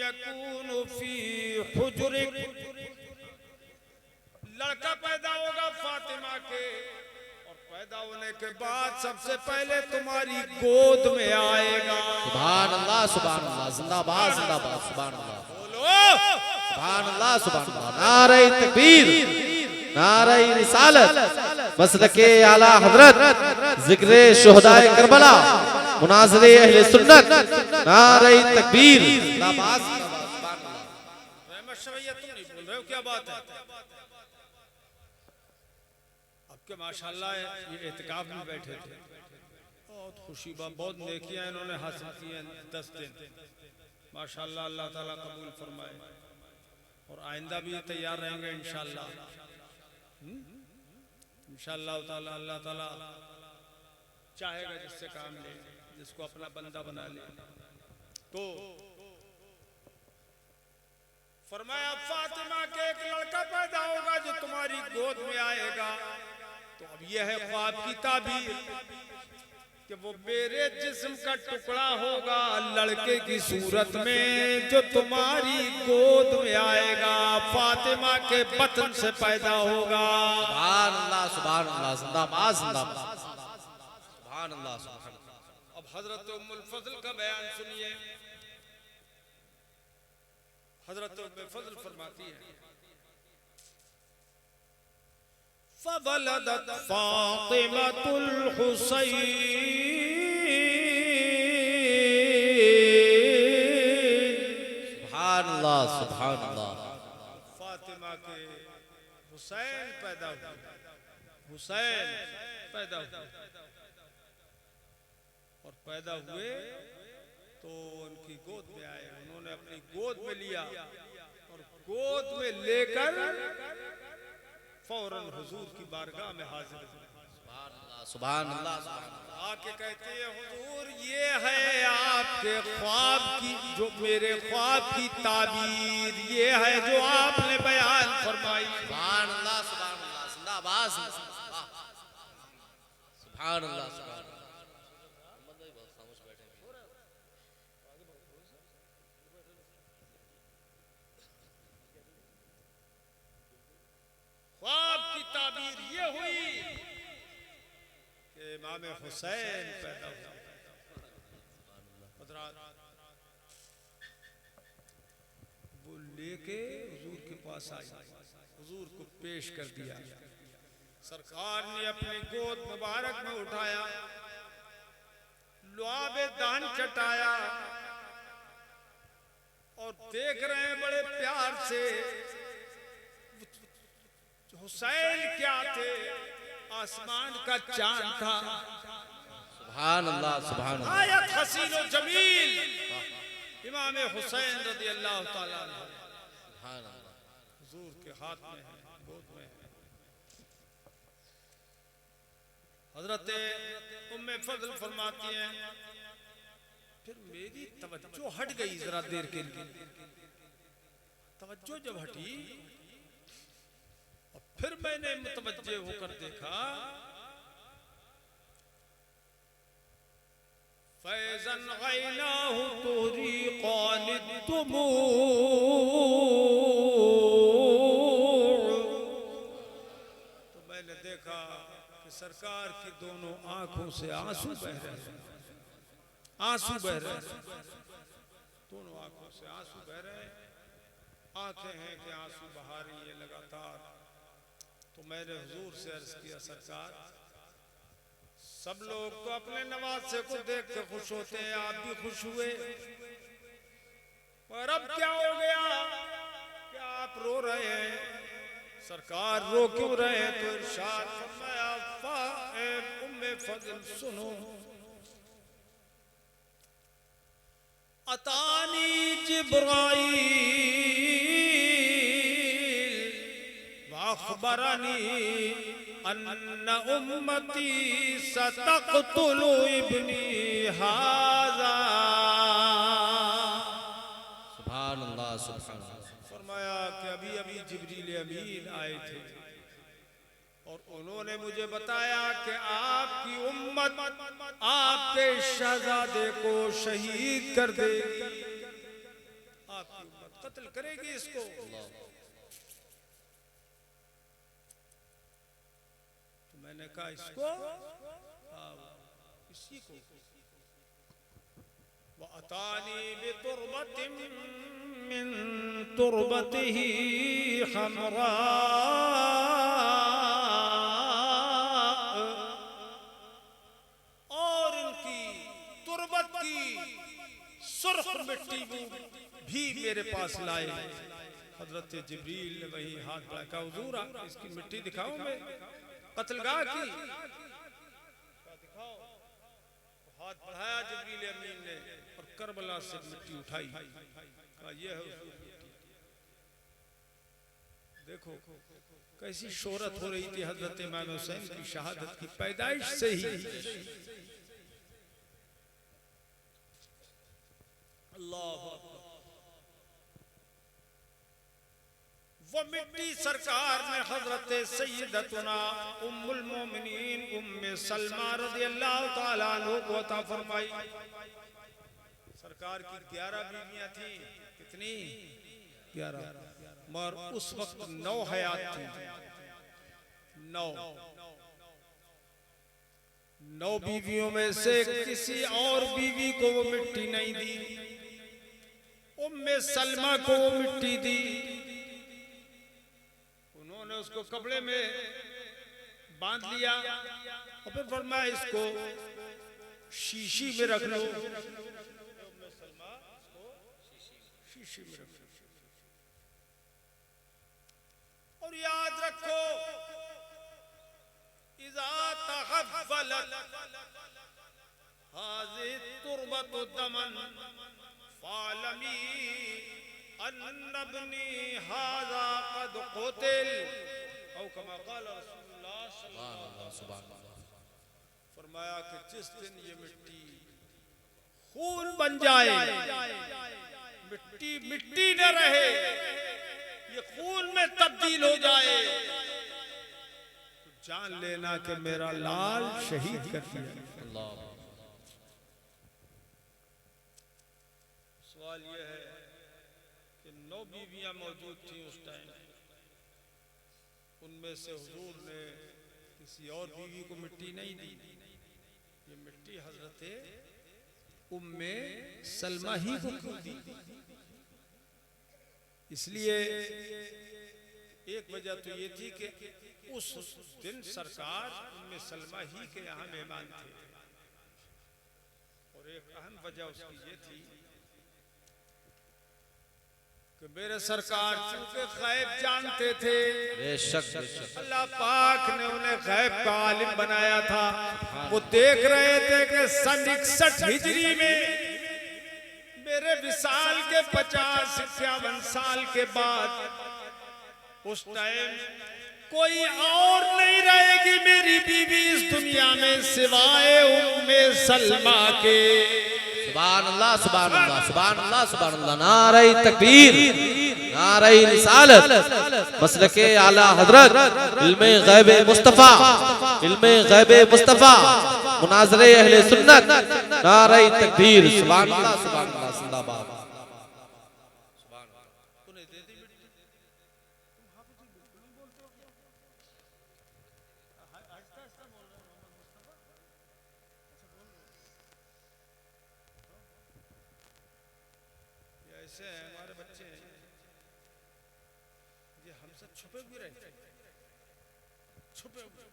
[SPEAKER 1] यकूनु फी हुजरिक, लड़का पैदा होगा फातिमा के, और पैदा होने के बाद सबसे पहले तुम्हारी गोद में आएगा।
[SPEAKER 3] सुभान अल्लाह, सुभान अल्लाह। जिंदाबाद, जिंदाबाद। सुभान अल्लाह,
[SPEAKER 1] बोलो
[SPEAKER 3] सुभान अल्लाह, सुभान अल्लाह। नारे तकबीर, नारे रिसालत, मसलके आला हजरत, जिक्रे शुहदाए करबला, मुनाज़िरे अहले सुन्नत, नारे तकबीर। जिंदाबाद, सुभान अल्लाह।
[SPEAKER 1] रहमत शवैया, तुम नहीं बोल रहे हो, क्या बात है? अब के माशाल्लाह ये एतिकाफ में बैठे थे, बहुत खुशी बहुत नेकियां इन्होंने हासिल की हैं 10 दिन। माशाल्लाह, अल्लाह ताला कबूल फरमाए और आइंदा भी तैयार रहेंगे इंशाल्लाह। इंशाअल्लाह ताला अल्लाह ताला चाहेगा जिससे काम ले, जिसको अपना बंदा बना ले। तो फरमाया फातिमा के एक लड़का पैदा होगा जो तुम्हारी गोद में आएगा। तो अब यह है ख्वाब की ताबीर कि वो मेरे जिस्म का टुकड़ा होगा लड़के की सूरत में जो तुम्हारी गोद में आएगा, फातिमा के बतन से पैदा होगा।
[SPEAKER 3] सुभान अल्लाह, सुभान अल्लाह। जिंदाबाद, जिंदाबाद। सुभान अल्लाह, सुभान अल्लाह।
[SPEAKER 1] अब हजरत उम्मुल फजल का बयान सुनिए। हजरत उम्मुल फजल फरमाती है, फवलदत फातिमतुल हुसैन।
[SPEAKER 3] सुभान अल्लाह, सुभान अल्लाह।
[SPEAKER 1] फातिमा के हुसैन पैदा हुए, हुसैन पैदा हुए, और पैदा हुए तो उनकी गोद में आए। उन्होंने अपनी गोद में लिया और गोद में लेकर फौरन हुजूर की बारगाह में हाजिर हुए।
[SPEAKER 3] सुभान अल्लाह,
[SPEAKER 1] आके कहते हैं, हुजूर ये है आपके ख्वाब की, जो मेरे ख्वाब की ताबीर, ये है जो आपने बयान फरमाई।
[SPEAKER 3] सुभान अल्लाह, सुभान अल्लाह। जिंदाबाद, सुभान अल्लाह, सुभान अल्लाह।
[SPEAKER 1] ख्वाब की ताबीर ये हुई कि इमाम हुसैन पैदा हुआ। वो लेके हुजूर के पास आई, हुजूर को पेश कर दिया। सरकार ने अपनी गोद मुबारक में उठाया, लुआबे दान चटाया और देख रहे हैं बड़े प्यार से हुसैन क्या थे, आसमान का चांद था।
[SPEAKER 3] सुभान अल्लाह, सुभान अल्लाह।
[SPEAKER 1] आयत हसीन और जमील इमाम हुसैन रज़ी अल्लाह ताला अन्हु
[SPEAKER 3] सुभान अल्लाह।
[SPEAKER 1] हुजूर के हाथ में है, गोद में है। हजरत उम्मे फजल फरमाती हैं फिर मेरी तवज्जो हट गई जरा देर के लिए। तवज्जो जब हटी और फिर मैंने मुतवज्जे होकर देखा फैज़न गैनाहु तोरी क़ालिद तुमूर। तो मैंने देखा कि सरकार की दोनों आंखों से आंसू बह रहे हैं, आंसू बह रहे हैं, दोनों आंखों से आंसू बह रहे हैं। आंखें हैं कि आंसू बहा रही है लगातार। तो मैंने हुजूर से अर्ज किया सरकार सब लोग तो अपने नवासे को देख के खुश होते हैं, आप भी खुश हुए, पर अब क्या हो गया कि आप रो रहे हैं? सरकार रो क्यों रहे हैं? तो इरशाद फरमाया उम्मे फजल सुनो अतानी जिब्राईल वाखबरनी अन्न उम्मती सतक़तुलु इब्नी हाज़ा।
[SPEAKER 3] सुभान अल्लाह सुभान अल्लाह।
[SPEAKER 1] फरमाया कि अभी अभी जिब्रील अमीन आए थे और उन्होंने मुझे बताया कि आपकी उम्मत आपके शहजादे को शहीद कर देगी, आपकी उम्मत कत्ल करेगी इसको। तो मैंने कहा इसको इसी को वअतानी बितुरबतिन मिन तुरबतिही हमरा और इनकी तुरबत की सुर्ख मिट्टी भी मेरे पास लाए। हजरत जिब्रील ने वही हाथ बढ़ाया कहा हुजूर आप इसकी मिट्टी दिखाओ मैं कत्लगाह की दिखाओ। हाथ बढ़ाया जिब्रील अमीन ने और करबला से मिट्टी उठाई कहा यह है हुजूर मिट्टी। देखो कैसी शोहरत हो रही थी हजरत इमाम हुसैन की शहादत की पैदाइश से ही। अल्लाह वो मिट्टी सरकार ने हजरत सैयदतुना उम्मुल मोमिनीन उम्मे सलमा रज़ियल्लाहु ताला अन्हा को अता फरमाई। सरकार की 11 बीवियां थी। कितनी? 11। मगर उस वक्त 9 हयात थी। 9 बीवियों में से किसी और बीवी को वो मिट्टी नहीं दी। उम्मे सलमा को वो मिट्टी दी। उन्होंने उसको कपड़े में बांध लिया और फिर फरमाया इसको शीशी में रख लो। शीशी में रख लो और याद रखो इज़ा तहव्वलत हाज़िही तुरबतु दमन फालमी अन्न इब्नी हाज़ा क़द क़ुतिल औ कमा क़ाल रसूलुल्लाह सल्लल्लाहु अलैहि वसल्लम। फरमाया कि जिस दिन ये मिट्टी खून बन जाए, मिट्टी मिट्टी न रहे, ये खून में तब्दील हो जाए, तो जान लेना कि मेरा लाल शहीद कर दिया। सवाल ये है कि 9 बीवियां मौजूद थी उस टाइम, उनमें से हुजूर ने किसी और बीवी को मिट्टी नहीं दी। ये मिट्टी हजरत उम्मे सलमा ही को क्यों दी? इसलिए एक वजह तो ये थी कि उस दिन सरकार उम्मे सलमा ही के यहाँ मेहमान थे और एक अहम वजह उसकी ये थी कि मेरे सरकार चूंकि गैब जानते थे,
[SPEAKER 3] बेशक
[SPEAKER 1] अल्लाह पाक ने उन्हें गैब का आलिम बनाया था। वो देख रहे थे कि सन 61 हिजरी में मेरे विसाल के 50-51 साल के बाद उस टाइम कोई और नहीं रहेगी मेरी बीवी इस दुनिया में सिवाय उम्मे सलमा के।
[SPEAKER 3] सुभान अल्लाह सुभान अल्लाह सुभान अल्लाह सुभान अल्लाह। नारे तकबीर, नारे रिसालत, मसलके आला हजरत, इल्मे गैबे मुस्तफा, इल्मे गैबे मुस्तफा, मुनाज़रे अहले सुन्नत, नारे तकबीर, सुभान अल्लाह सुभान अल्लाह, जिंदाबाद।
[SPEAKER 1] ऐसे हैं हमारे बच्चे, ये हमसे छुपे हुए रहते, छुपे हुए।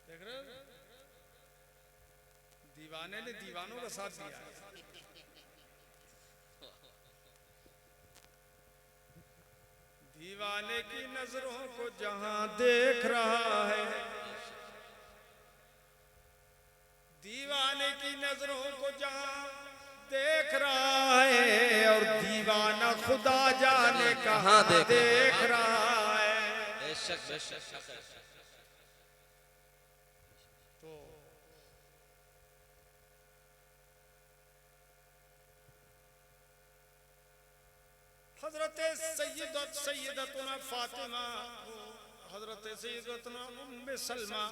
[SPEAKER 1] देख रहे हो, दीवाने ने दीवानों का साथ दिया। दीवाने की नजरों को जहां देख रहा है, दीवाने की नजरों को जहां देख रहा है, और दीवाना खुदा जाने कहां देख रहा है।
[SPEAKER 3] बेशक बेशक।
[SPEAKER 1] तो हजरत सैयदतुना फातिमा, हजरत सैयदतुना उम्मे सलमा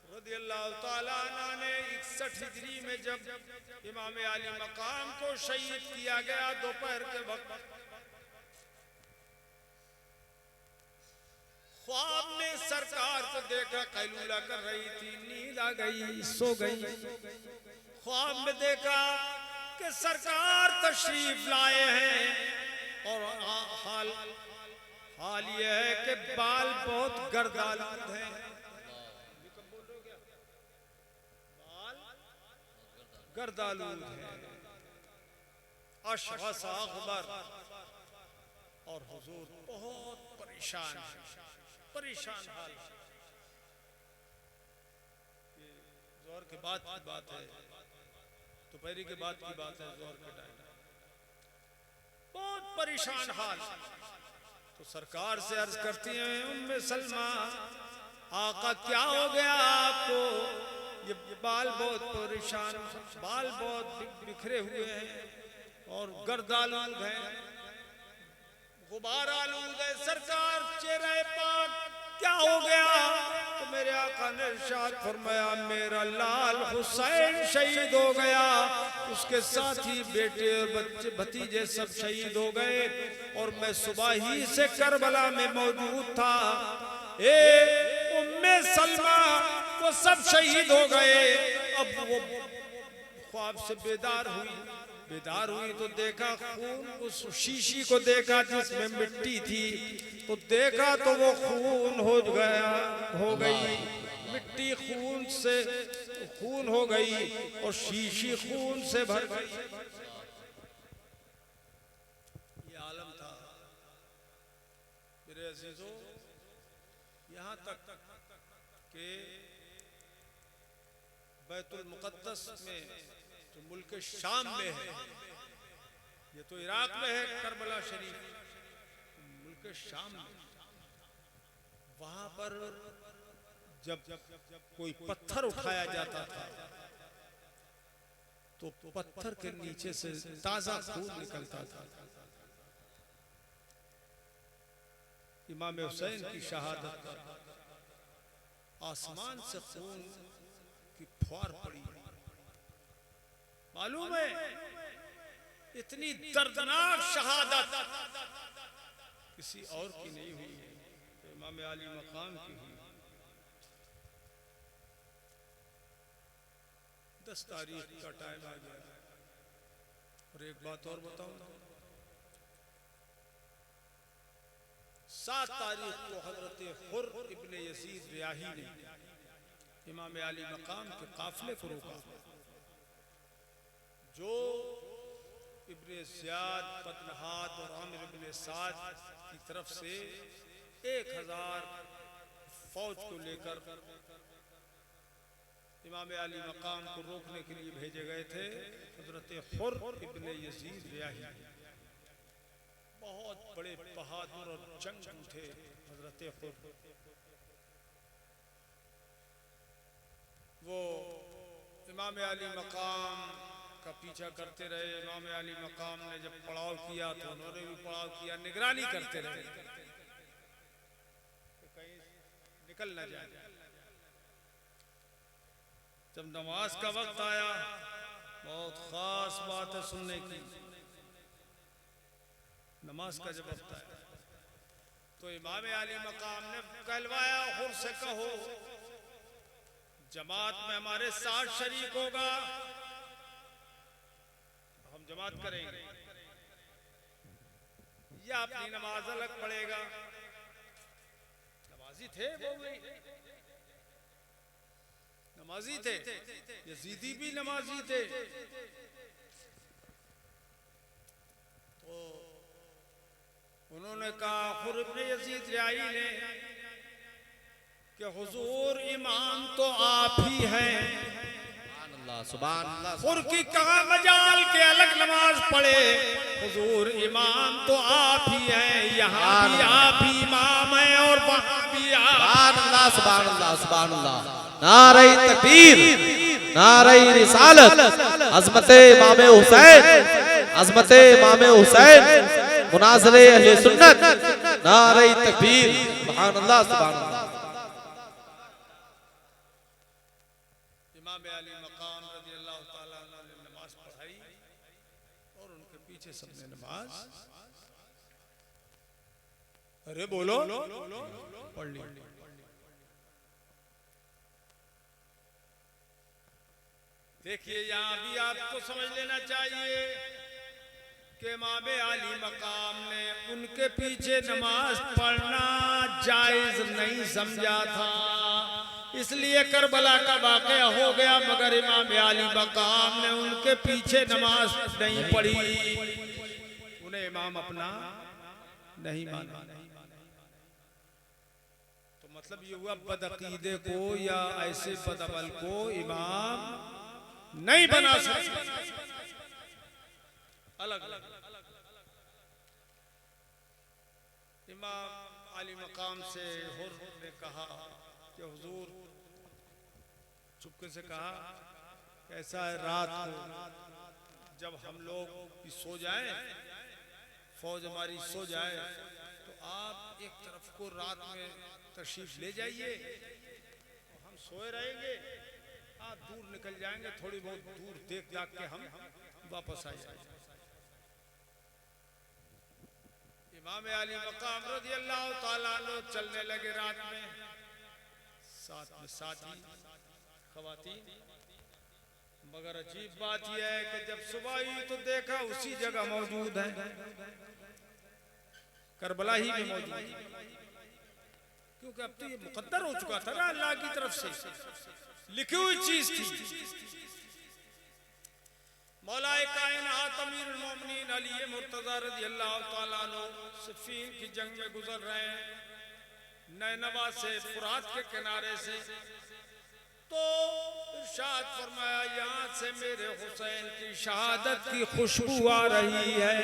[SPEAKER 1] रदियल्लाहु ताला अन्हा ने 61 हिजरी में जब इमाम अली मकाम को शहीद किया गया दोपहर के वक्त, ख्वाब में सरकार को देखा, कैलूला कर रही थी, नींद आ गई, सो गई। ख्वाब में देखा कि सरकार तशरीफ लाए हैं और हाल यह है कि बाल बहुत गर्दालूद हैं, बाल गर्दालूद हैं, अशअस अग़बर, और हुजूर बहुत परेशान परेशान हाल। जोहर के बाद की बात है, दोपहर के बाद की बात है, जोहर के टाइम बहुत परेशान हाल। तो सरकार से अर्ज करती हैं, उम्मे सलमा आका क्या हो गया आपको, ये बाल बहुत परेशान, बाल बहुत बिखरे हुए हैं और गर्दालूद हैं, गुबार आलूद है। सरकार चेहरे पाक क्या हो गया? तो मेरे आका ने इरशाद फरमाया, मेरा लाल हुसैन शहीद हो गया, उसके साथी बेटे और बच्चे भतीजे सब शहीद हो गए, और मैं सुबह ही से करबला में मौजूद था। ए उम्मे सलमा, वो सब शहीद हो गए। अब वो ख्वाब से बेदार हुई तो देखा खून, उस शीशी को देखा जिसमें मिट्टी थी, तो देखा तो वो खून हो गई, मिट्टी खून हो गई और शीशी खून से भर गई। ये आलम था मेरे अजीजों, यहाँ तक कि बैतुल मुक़द्दस में जो मुल्क शाम में है, ये तो इराक में है करबला शरीफ, मुल्क शाम में, वहां पर जब कोई पत्थर उठाया जाता था तो पत्थर के नीचे से ताजा खून निकलता था। इमाम हुसैन की शहादत पर आसमान से खून की फुहार पड़ी। मालूम है इतनी दर्दनाक शहादत किसी और की नहीं हुई है, तो इमाम अली मकाम की हुई। 10 तारीख का टाइम आ गया। और एक बात और बताऊं, 7 तारीख को हजरत हुर इब्ने यजीद रियाही ने इमाम अली मकाम के काफिले को रोका, जो इब्ने ज़ियाद, पदनहात और आमिर इब्ने साद की तरफ से 1000 फौज को लेकर इमाम अली मकाम को रोकने के लिए भेजे गए थे हजरत खुर इब्ने यजीद रियाही, बहुत बड़े बहादुर और जंगजू थे हजरत खुर। वो इमाम अली मकाम का पीछा करते रहे। इमाम अली मकाम ने जब पड़ाव किया तो उन्होंने भी पड़ाव किया, निगरानी करते रहे कि कहीं निकल न जाए। जब नमाज का वक्त आया, बहुत खास बात है सुनने की, नमाज का जब वक्त आया तो इमाम अली मकाम ने कहलवाया, खुर से कहो जमात में हमारे साथ शरीक होगा, हम जमात करेंगे, या अपनी नमाज अलग पढ़ेगा। नमाजी थे वो भी, नमाजी थे, यजीदी भी नमाजी थे। तो उन्होंने कहा खुर इब्ने यजीद रियाही ने कि हुजूर इमाम तो आप ही हैं।
[SPEAKER 3] सुभान अल्लाह।
[SPEAKER 1] खुर की कहा मजाल के अलग नमाज पढ़े, हुजूर इमाम तो आप ही हैं, यहाँ भी आप ही इमाम हैं और वहाँ भी आप।
[SPEAKER 3] सुभान अल्लाह सुभान अल्लाह सुभान अल्लाह। नारे तकबीर, नारे रिसालत, अज़मते इमाम हुसैन, अज़मते इमाम हुसैन, मुनाज़िरे अहले सुन्नत, नारे तकबीर, सुभान अल्लाह सुभान अल्लाह।
[SPEAKER 1] इमाम अली मकाम रज़ियल्लाहु ताला अन्हु ने नमाज पढ़ाई और उनके पीछे सबने नमाज, अरे बोलो, पढ़ ली। देखिए यहाँ भी आपको समझ लेना चाहिए कि इमाम अली मकाम ने उनके पीछे नमाज पढ़ना जायज नहीं समझा था, इसलिए करबला का वाक़या हो गया, मगर इमाम अली मकाम ने उनके पीछे नमाज नहीं पढ़ी, उन्हें इमाम अपना नहीं माना। तो मतलब ये हुआ बदअकीदे को या ऐसे बदअमल को इमाम नहीं बना सकते, अलग अलग। इमाम अली मकाम से हुर ने कहा कि हुजूर, चुपके से कहा, ऐसा है रात को जब हम लोग भी सो जाएं, फौज हमारी सो जाए, तो आप एक तरफ को रात में तशरीफ ले जाइए, हम सोए रहेंगे, आप दूर निकल जाएंगे, थोड़ी बहुत दूर देख दाख के हम वापस आ जाएंगे। इमाम अली मकाम रज़ियल्लाहु ताला अन्हु चलने लगे रात में, साथ में साथी खवातीन। मगर अजीब बात यह है कि जब सुबह हुई तो देखा उसी जगह मौजूद है, करबला ही में मौजूद है, क्योंकि अब तो ये मुकद्दर हो चुका था ना, अल्लाह की तरफ से लिखी हुई चीज थी। मौलाए कायनात अमीरुल मोमिनीन अली मुर्तज़ा रज़ियल्लाहु ताला अन्हु सिफ़ीन की जंग में गुजर रहे हैं, नैनवा से, फुरात के किनारे से, तो इरशाद फरमाया, यहाँ से मेरे हुसैन की शहादत की खुशबू आ रही है।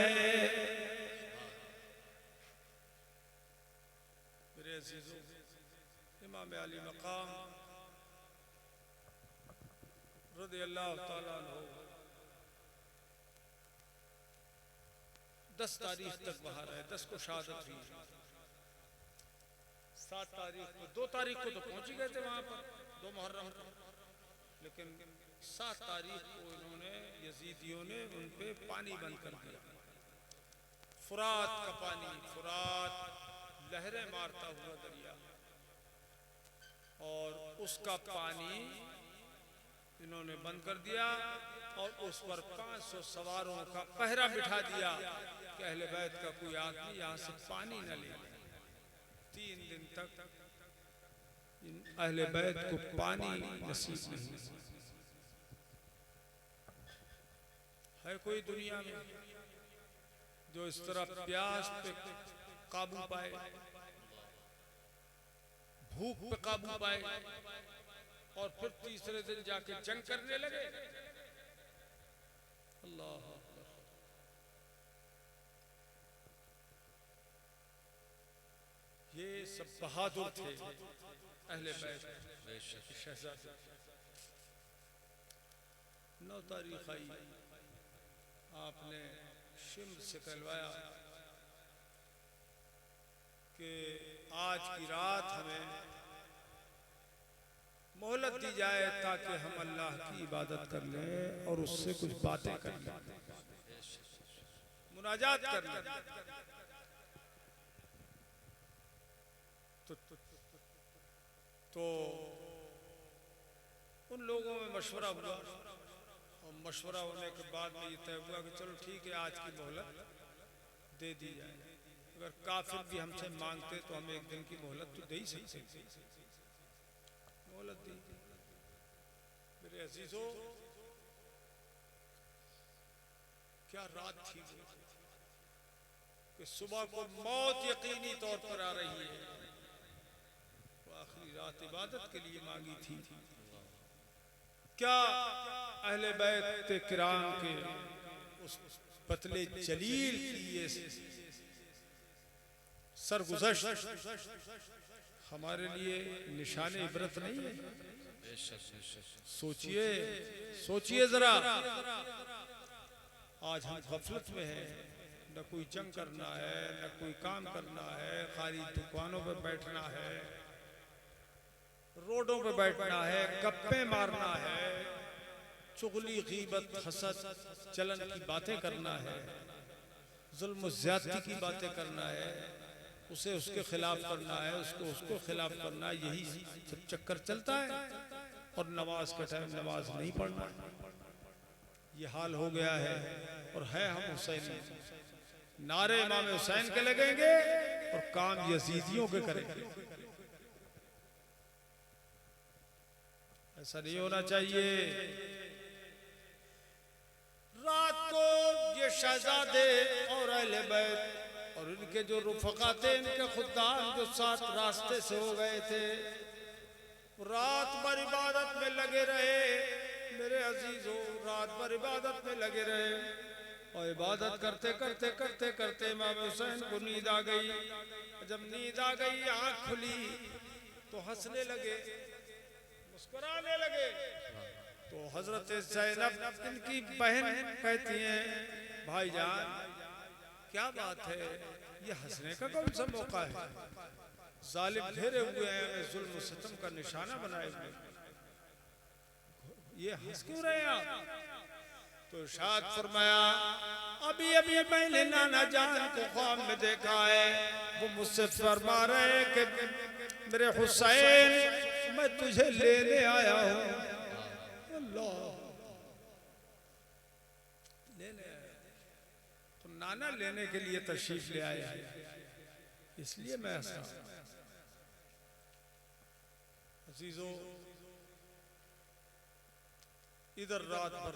[SPEAKER 1] मेरे अज़ीज़ों, इमाम अली मकाम रज़ियल्लाहु ताला अन्हु 10 तारीख तक वहां रहे, 10 को शहादत हुई, 7 तारीख को, 2 तारीख को तो पहुंच गए थे वहां पर, 2 मुहर्रम को, लेकिन 7 तारीख को इन्होंने, यजीदियों ने उन पे पानी बंद कर दिया। फुरात का पानी, फुरात लहरें मारता हुआ दरिया, और उसका पानी इन्होंने बंद कर दिया और उस पर 500 सवारों का पहरा बिठा दिया कि अहले बैत का कोई आदमी यहाँ से पानी न ले। 3 दिन तक अहले बैत को पानी नसीब नहीं है। कोई दुनिया में जो इस तरह प्यास पे काबू पाए, भूख पे काबू पाए, और फिर तीसरे दिन जाके जंग करने लगे। अल्लाह, ये सब बहादुर थे अहले बैत शहजादे। 9 तारीख आई, आपने शिम से कहलवाया कि आज की रात हमें मोहलत दी जाए ताकि हम अल्लाह की इबादत कर लें और उससे कुछ बातें कर लें, मुनाजात कर लें। तो उन लोगों में मशवरा हुआ और मशवरा होने के बाद में ये तय हुआ कि चलो ठीक है, आज की मोहलत दे दी जाए। अगर काफिर भी हमसे मांगते तो हम एक दिन की मोहलत तो दे ही सकते। मोहलत दी। मेरे अजीजों, क्या रात थी कि सुबह को मौत यकीनी तौर पर आ रही है। वो आखिरी रात इबादत के लिए मांगी थी। क्या अहले बैत किराम के उस पतले जलील की ये सरगुज़श्त हमारे लिए निशाने इबरत नहीं है? सोचिए, सोचिए जरा। आज हम गफलत में हैं, न कोई जंग करना है, न कोई काम करना है, खाली दुकानों पर बैठना है, रोडों पे बैठना है, गप्पे मारना है, चुगली गीबत हसद चलन की बातें करना है, जुल्म ज्यादती की बातें करना है, उसे उसके खिलाफ करना है, उसको उसको खिलाफ करना है। यही सब चक्कर चलता है और नमाज का टाइम नमाज नहीं पढ़ना। ये हाल हो गया है। और है हम हुसैन, नारे इमाम हुसैन के लगेंगे और काम यजीदियों के करेंगे। ऐसा नहीं होना चाहिए। रात को ये शहजादे और अहले बैत और इनके जो रुफका थे, इनके खुद्दाम जो साथ रास्ते से हो गए थे, रात भर इबादत में लगे रहे। मेरे अजीजों, रात भर इबादत में लगे रहे और इबादत करते करते करते करते इमाम हुसैन को नींद आ गई। जब नींद आ गई, आंख खुली तो हंसने लगे, मुस्कुराने लगे। तो हजरत ज़ैनब इनकी बहन कहती हैं, भाईजान क्या बात है, ये हंसने का कौन सा मौका है? जालिम घेरे हुए हैं, जुल्म सितम का निशाना बनाए हुए, ये हंस क्यों रहे हैं आप? तो इरशाद फरमाया, अभी अभी मैंने नाना जान को ख्वाब में देखा है, वो मुझसे फरमा रहे कि मेरे हुसैन मैं तुझे लेने आया हूँ। अल्लाह, लेने आया तो नाना लेने के लिए तशरीफ ले आए, इसलिए मैं हंसा। अजीजों, इधर रात भर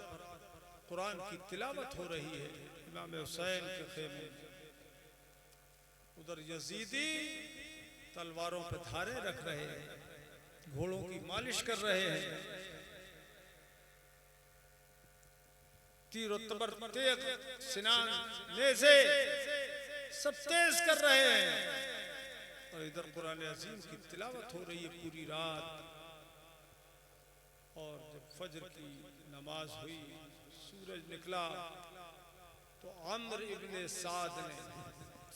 [SPEAKER 1] कुरान की तिलावत हो रही है इमाम हुसैन के खेमे, उधर यजीदी तलवारों पर धारे रख रहे हैं, घोड़ों की मालिश कर रहे हैं, तीर और तबर तेग सिनान नेज़े सब तेज कर रहे हैं। और इधर कुरान अजीम की तिलावत हो रही है पूरी रात। और जब फजर की नमाज हुई, सूरज निकला, तो अम्र इब्ने साद ने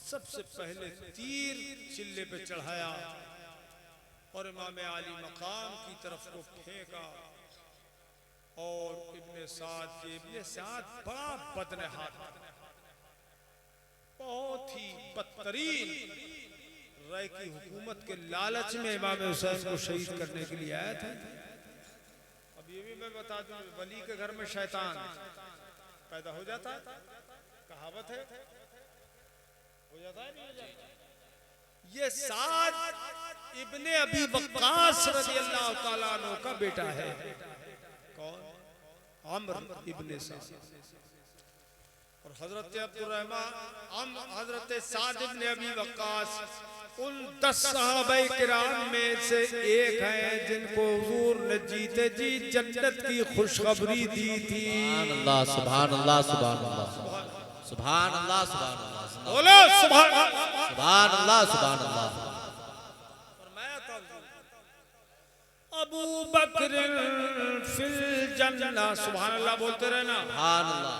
[SPEAKER 1] सबसे पहले तीर चिल्ले पे चढ़ाया और इमाम आली मकाम की तरफ को फेंका। और इब्ने साद बड़ा बदनहार, बहुत ही बदतरीन राय की हुकूमत के लालच में इमाम हुसैन को शहीद करने के लिए आया था। अब ये भी मैं बता दूं, वली के घर में शैतान पैदा हो जाता है, कहावत है, हो जाता है नहीं हो जाता। ये साद इब्ने अबी वक्कास रज़ियल्लाहु ताला अन्हु का बेटा है। कौन? अम्र इब्ने साद। और हजरत अब्दुर्रहमान हजरत साद इब्ने अबी वक्कास उन 10 सहाबा किराम में से एक हैं जिनको हुजूर ने जीते जी जन्नत की खुशखबरी दी थी।
[SPEAKER 3] सुभान अल्लाह, सुभान अल्लाह, सुभान अल्लाह, सुभान अल्लाह, सुभान अल्लाह,
[SPEAKER 1] बोलो सुभान अल्लाह।
[SPEAKER 3] सुभान अल्लाह, सुभान अल्लाह।
[SPEAKER 1] फरमाया था अबू बकर फिल जन्नह, सुभान अल्लाह बोलते रहना।
[SPEAKER 3] सुभान अल्लाह,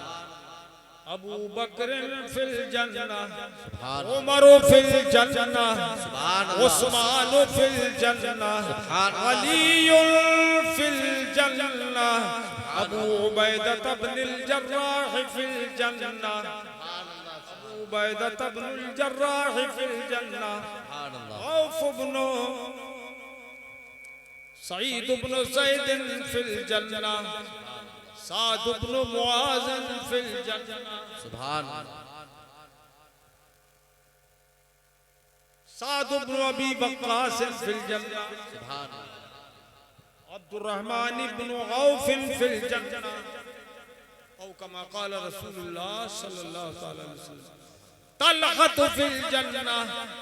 [SPEAKER 1] अबू बकर फिल जन्नह,
[SPEAKER 3] सुभान
[SPEAKER 1] उमर फिल जन्नह,
[SPEAKER 3] सुभान अल्लाह,
[SPEAKER 1] उस्मान फिल जन्नह, अली फिल जन्नह, अबू उबैदा इब्नुल जर्राह फिल जन्नह, अबू उबैदा इब्नुल जर्राह फिल जन्नह,
[SPEAKER 3] सुभान अल्लाह,
[SPEAKER 1] Auf Ibnu Saeed Ibnu Zaid फिल जन्नह, साद इब्नु मुआज़ फिल जन्नह,
[SPEAKER 3] सुभान
[SPEAKER 1] साद इब्नु अबी वक्कास फिल जन्नह,
[SPEAKER 3] सुभान
[SPEAKER 1] अब्दुर्रहमान इब्नु औफ फिल जन्नह, औ कमा क़ाल रसूलुल्लाह सल्लल्लाहु अलैहि वसल्लम, तलहत फिल जन्नह,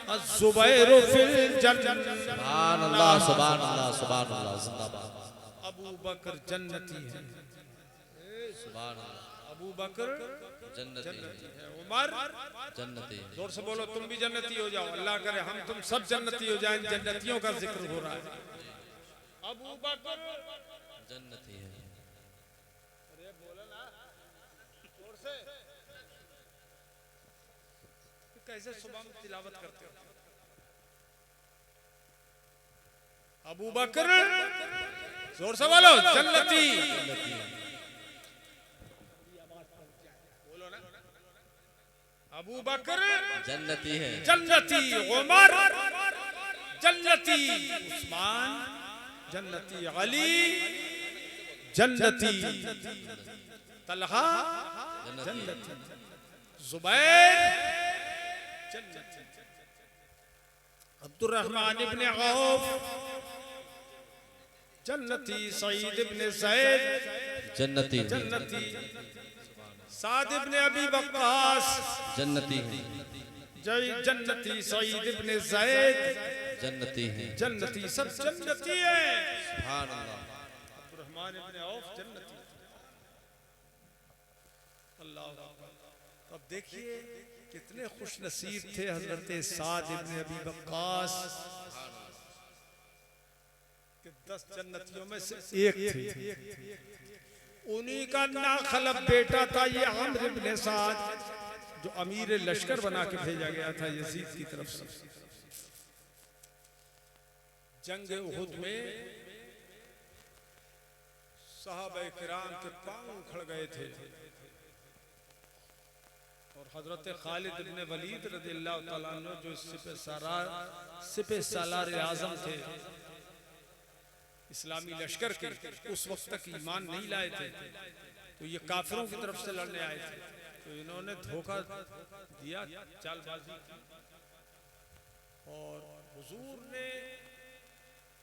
[SPEAKER 1] अज़्ज़ुबैर फिल जन्नह।
[SPEAKER 3] सुभान अल्लाह, सुभान अल्लाह, सुभान अल्लाह, जिंदाबाद।
[SPEAKER 1] अबू बकर जन्नती है,
[SPEAKER 3] सुभान अल्लाह,
[SPEAKER 1] अबू बकर
[SPEAKER 3] जन्नती
[SPEAKER 1] है, उमर
[SPEAKER 3] जन्नती।
[SPEAKER 1] जोर से बोलो तुम भी जन्नती हो जाओ। अल्लाह करे हम तुम सब जन्नती हो जाएं। जन्नतियों का जिक्र हो रहा है। अबू बकर
[SPEAKER 3] जन्नती है।
[SPEAKER 1] अरे बोलो ना जोर से। कैसे सुबह में तिलावत करते हो? अबू बकर जोर से बोलो जन्नती। बोलो ना। अबू बकर
[SPEAKER 3] जन्नती है।
[SPEAKER 1] जन्नती, उमर जन्नती, उस्मान जन्नती, अली जन्नती, तलहा जन्नती, जुबैर जन्नती, अब्दुर्रहमान इब्ने औफ जन्नती, सईद इब्ने ज़ैद
[SPEAKER 3] जन्नती
[SPEAKER 1] जन्नती, साद इब्ने अबी वक्कास
[SPEAKER 3] जन्नती है।
[SPEAKER 1] जन्नती, सईद इब्ने ज़ैद
[SPEAKER 3] जन्नती है।
[SPEAKER 1] जन्नती, सब जन्नती है।
[SPEAKER 3] सुभान अल्लाह,
[SPEAKER 1] अब्दुर्रहमान इब्ने औफ जन्नती। अल्लाह अकबर। अब देखिए कितने खुश नसीब थे हजरत साद इब्ने अबी वक्कास कि 10 जन्नतियों में से एक थे। उन्हीं का नाखलब बेटा था ये अम्र इब्ने साद, जो अमीर लश्कर बना के भेजा गया था यजीद की तरफ से। जंग उहुद में सहाबा किराम के पांव उखड़ गए थे और हजरत खालिद इब्ने वलीद रज़ियल्लाहु ताला अन्हु जो सिपह सालार आज़म थे इस्लामी लश्कर के, उस वक्त तक ईमान नहीं लाए थे, तो ये काफिरों की तरफ से लड़ने आए थे। तो इन्होंने धोखा दिया, चालबाजी की और हुजूर ने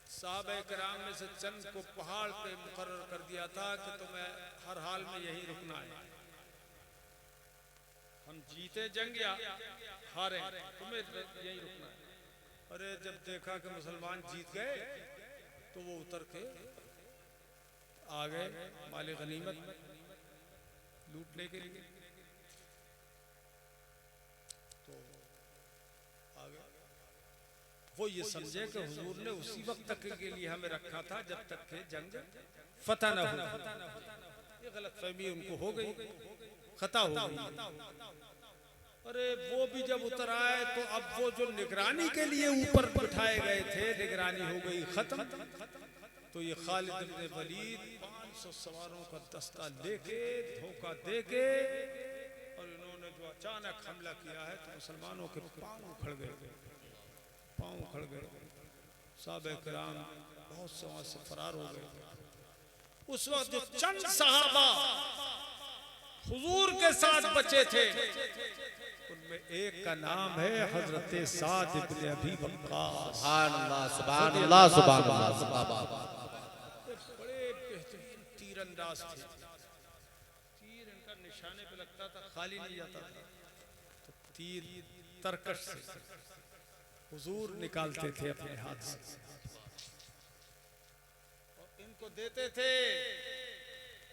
[SPEAKER 1] साहबे किराम में से चंद को पहाड़ पे मुकर्रर कर दिया था कि तुम्हें हर हाल में यही रुकना है। हम जीते जंग या हारे तुम्हें यही रुकना है। अरे जब देखा कि मुसलमान जीत गए तो वो उतर के आ गए माले गनीमत लूटने के लिए। तो आ गए, वो ये समझे कि हुजूर ने उसी वक्त तक के लिए हमें रखा था जब तक के जंग फतह न हो। ये गलतफहमी उनको हो गई, खता हो गई। अरे वो भी जब उतर आए तो अब वो जो निगरानी के लिए ऊपर बिठाए गए थे, निगरानी हो गई खत्म। तो ये खालिद इब्ने वलीद 500 सवारों का दस्ता लेके धोखा देके और इन्होंने जो अचानक हमला किया है तो मुसलमानों के पांव उखड़ गए, पांव उखड़ गए। साहबे किराम बहुत से वहां से फरार हो गए। उस वक्त जो चंद सहाबा हुजूर के साथ बचे थे उनमें एक का नाम है हजरत साद इब्ने अबी वक्कास।
[SPEAKER 3] सुभान अल्लाह, सुभान अल्लाह, सुभान अल्लाह, जिंदाबाद।
[SPEAKER 1] बड़े बेहतरीन तीरंदाज थे। तीर इनका निशाने पे लगता था, खाली नहीं जाता था। तो तीर तरकश से हुजूर निकालते थे अपने हाथ से और इनको देते थे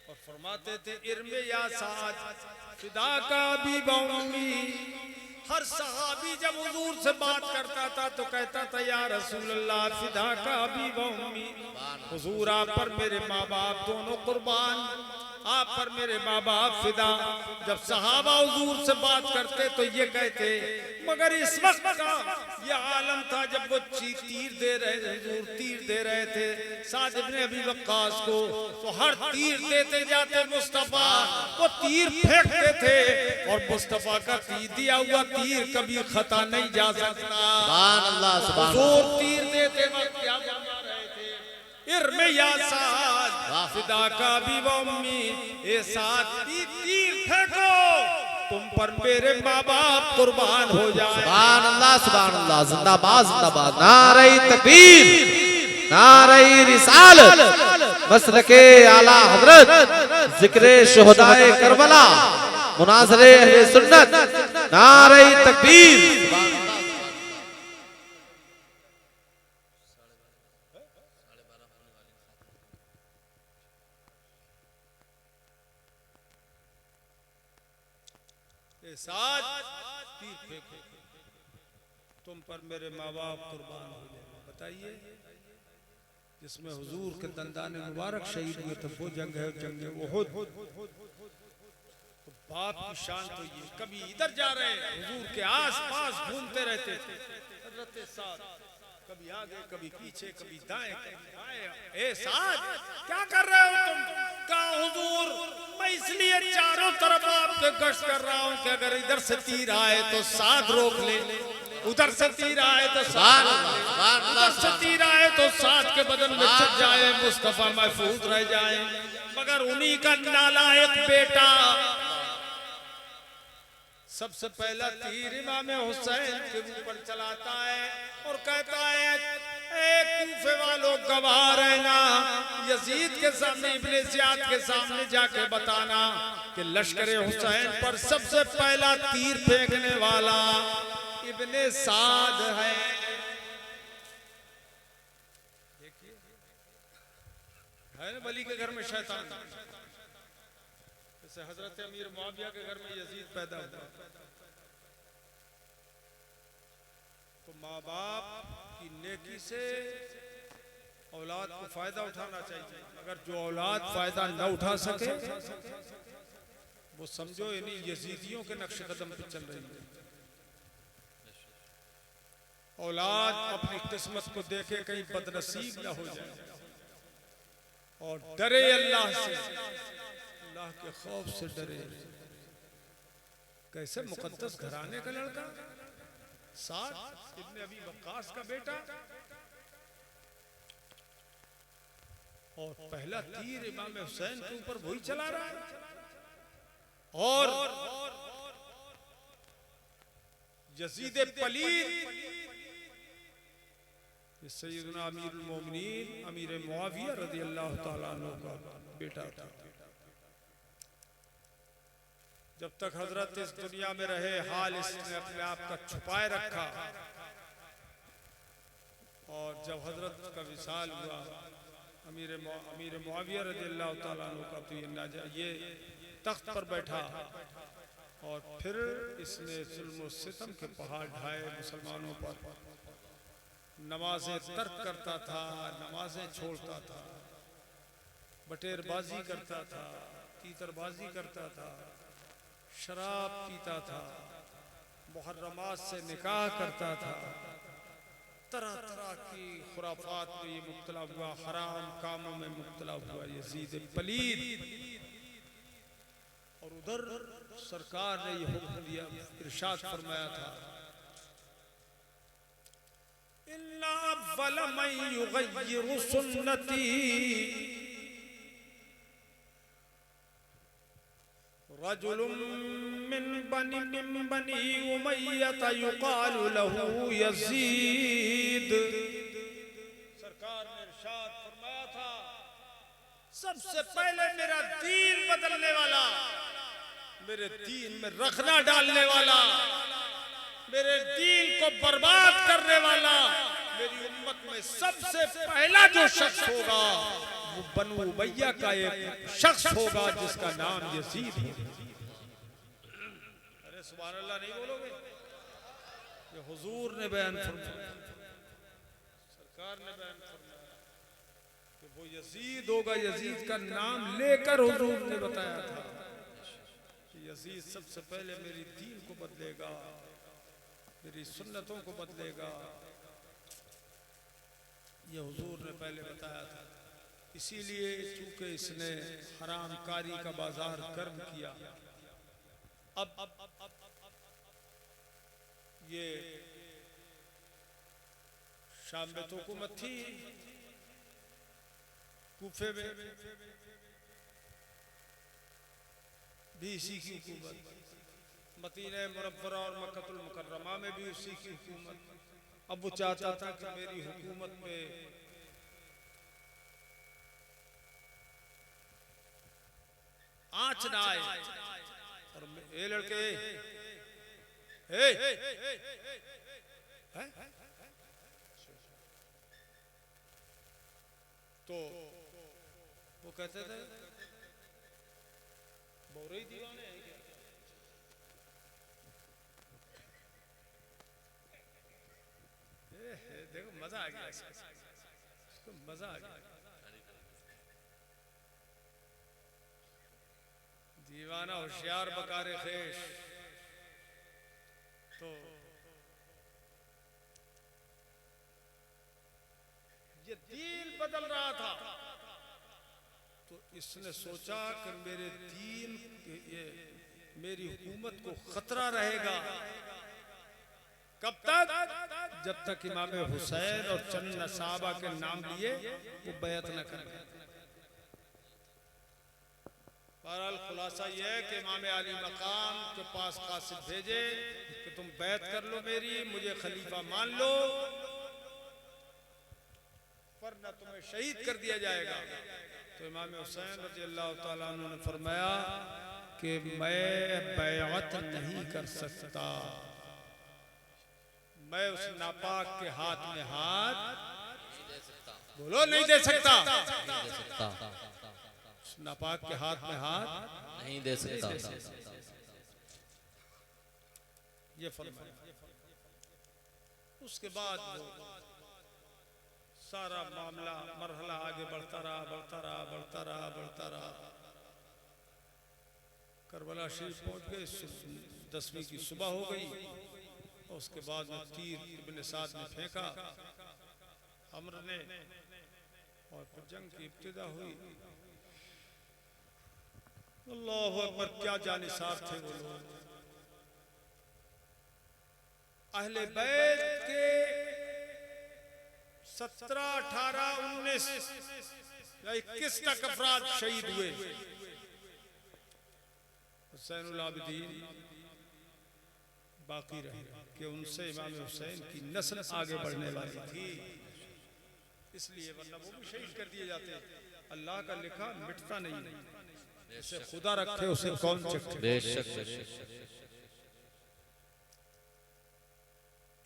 [SPEAKER 1] और फरमाते थे इर्मे या साज फिदा का भी बौमी। हर सहाबी जब हुजूर से बात करता था तो कहता था या रसूल अल्लाह फिदा का भी बौमी, हुजूर आप पर मेरे माँ बाप दोनों कुर्बान, आप पर मेरे माँ बाप फिदा। जब सहाबा हुजूर से बात करते तो ये कहते, मगर इस वक्त का ये आलम था जब वो तीर दे रहे थे, हुजूर तीर दे रहे थे साद इब्ने अबी वक्कास को, तो हर तीर देते जाते मुस्तफा वो तीर फेंकते थे और मुस्तफा का तीर दिया हुआ तीर कभी खता नहीं जा सकता। हुजूर तीर देते वक्त क्या फरमा रहे थे, इर्मे या साद फिदा का भी वम्मी, ए साद तीर फेंको तुम पर मेरे माँ बाप कुर्बान हो जाए।
[SPEAKER 3] सुभान अल्लाह जिंदाबाद जिंदाबाद। नारे तकबीर नारे रिसालत मसलके आला हजरत जिक्रे शुहदाए करबला मुनाज़रे अहले सुन्नत। नारे तकबीर।
[SPEAKER 1] साथ तीर फेंको तुम पर मेरे माँ बाप कुर्बान हो जाए। बताइए जिसमें हुजूर के दंदान मुबारक शहीद हुए थे वो जंग है, जंग उहुद। तो बाप की शान तो ये, कभी इधर जा रहे हुजूर के आस पास घूमते रहते थे हजरत साद, कभी आगे कभी पीछे कभी दाएं कभी बाएं। ए साद क्या कर रहे हो तुम? कहा हुजूर मैं इसलिए चारों तरफ आपके गश्त कर रहा हूं कि अगर इधर से तीर आए तो साथ रोक ले, उधर से तीर आए तो साथ, उधर से तीर आए तो साथ के बदन में चुप जाए, मुस्तफा महफूज रह जाए। मगर उन्हीं का नालायक बेटा सबसे पहला तीर इमाम हुसैन के ऊपर चलाता है और कहता है कूफे वालों गवाह रहना, यजीद के सामने इब्ने ज़ियाद के सामने जाके बताना कि लश्कर हुसैन पर सबसे पहला तीर फेंकने वाला इब्ने साद है। देखिए है ना वली के घर में शैतान, जैसे हजरत अमीर मुआविया के घर में यजीद पैदा हुआ। तो माँ बाप की नेकी से औलाद को फायदा उठाना चाहिए। अगर जो औलाद फायदा न उठा सके वो समझो इन्हीं यजीदियों के नक्शे कदम पर चल रही है। औलाद अपनी किस्मत को देखे कहीं बदनसीब न हो जाए और डरे अल्लाह से, अल्लाह के खौफ से डरे। कैसे मुकद्दस घराने का लड़का साद इब्ने अबी वक्कास का बेटा और पहला तीर इमाम हुसैन के ऊपर वही चला रहा है। और यजीद पलीद सैयदना अमीरुल मोमिनीन अमीर मुआविया रज़ी अल्लाह तआला अन्हु का बेटा था। जब तक हजरत इस दुनिया में रहे हाल इसने अपने आप का छुपाए रखा और जब हजरत का विसाल हुआ अमीर मुआविया रज़ियल्लाहु ताला अन्हु का तो ये तख्त पर बैठा और फिर इसने जुल्म और सितम के पहाड़ ढाए मुसलमानों पर। नमाजें तर्क करता था, नमाजें छोड़ता था, बटेरबाजी करता था, तीतरबाजी करता था, शराब पीता था, मुहर्रमात से निकाह करता था, तरह तरह की खुराफात में ये मुब्तला हुआ, हराम कामों में मुब्तला हुआ यजीद पलीद। और उधर सरकार ने ये हुक्म दिया, इरशाद फरमाया था इन्ना अव्वल मन युगय्यिरु सुन्नती रजुलुम मिन बनी उमय्यत युकालु लहू यजीद। सरकार ने इरशाद फरमाया था सबसे पहले मेरा दीन बदलने वाला, मेरे दीन में रखना डालने वाला मेरे दीन को बर्बाद करने वाला मेरी उम्मत में सबसे पहला जो शख्स होगा वो बनु उमय्या का एक शख्स होगा जिसका नाम यजीद है। अरे सुभान अल्लाह नहीं बोलोगे? ये हुजूर ने बयान फरमाया, सरकार ने बयान फरमाया कि वो यजीद होगा। यजीद का नाम लेकर हुजूर ने बताया था कि यजीद सबसे पहले मेरी दीन को बदलेगा, मेरी सुन्नतों को बदलेगा। ये हुजूर ने पहले बताया था। इसीलिए चूंकि इसने हराम कारी का बाजार गर्म किया, अब ये शाम में तो हुकूमत थी, कूफे में भी इसी की हुकूमत, मदीना मुनव्वरा और मक्कतुल मुकर्रमा में भी उसी की हुकूमत। अब वो चाहता था कि मेरी हुकूमत पे आंच ना आए। और ये लड़के तो वो कहते थे बोरे दीवाने हैं क्या? देखो मजा आ गया, इसको मजा आ गया। दीवाना होशियार बकारे खेश। तो ये दीन बदल रहा था, तो इसने सोचा कि मेरे दीन ये मेरी हुकूमत को खतरा रहेगा। कब तक? जब तक इमाम हुसैन और चंद सहाबा के नाम लिए वो बैत न करें। बहरहाल खुलासा यह है कि इमाम अली मकाम के पास कासिद भेजे कि तुम बैत कर लो मेरी, मुझे खलीफा मान लो, वरना तुम्हें शहीद कर दिया जाएगा। तो इमाम हुसैन रज़ी अल्लाह तआला अन्हु ने फरमाया कि मैं बैअत नहीं कर सकता, मैं उस नापाक के हाथ में हाथ बोलो नहीं दे सकता, उस नापाक के हाथ में हाथ
[SPEAKER 3] नहीं दे सकता।
[SPEAKER 1] ये फरमाया। उसके बाद वो सारा मामला मरहला आगे बढ़ता रहा, बढ़ता रहा, बढ़ता रहा, बढ़ता रहा। करबला शरीफ पहुंच गए, 10वीं की सुबह हो गई। और उसके बाद में तीर इब्ने साद ने फेंका अमर ने, और फिर जंग की इब्तिदा हुई। अल्लाहु अकबर, क्या जानिसार थे वो लोग। अहले बैत के 17, 18, 19 या 21 तक अफराद शहीद हुए। हुसैनुल आबिदीन बाकी रहे कि उनसे इमाम हुसैन की नस्ल आगे बढ़ने वाली थी, इसलिए वरना वो भी शहीद कर दिए जाते। अल्लाह का लिखा मिटता नहीं, इसे खुदा रखे उसे कौन चखे।
[SPEAKER 3] बेशक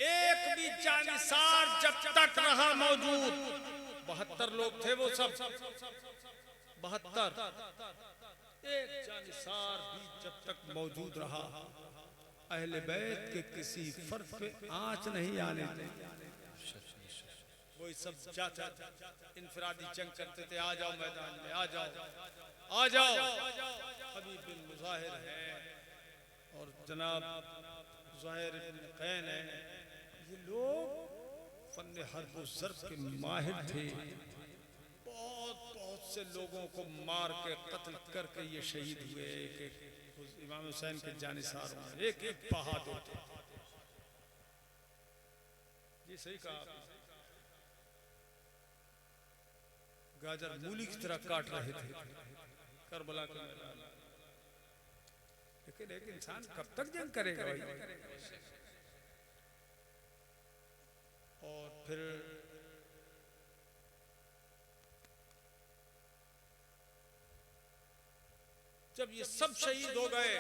[SPEAKER 1] एक भी जानिसार जब तक रहा मौजूद, 72 लोग थे वो सब, 72, एक जानिसार भी जब तक मौजूद रहा अहले बैत के किसी फर्द पे आंच नहीं आने दी। वही सब चाचा इनफरादी जंग करते थे, आ जाओ मैदान में, आ जाओ, आ जाओ। हबीब बिन मुजाहिर है और जनाब ज़ुहैर बिन कैन है, ये लोग फन्ने हर्ब व ज़र्ब के माहिर थे। बहुत बहुत से लोगों को मार के कत्ल करके ये शहीद हुए। एक इमाम हुसैन के जानिसार एक एक बहादुर थे। ये सही कहा आपने। गाजर मूली की तरह काट रहे थे करबला के मैदान। लेकिन एक इंसान कब तक जंग करेगा भाई? और फिर जब ये सब शहीद हो गए,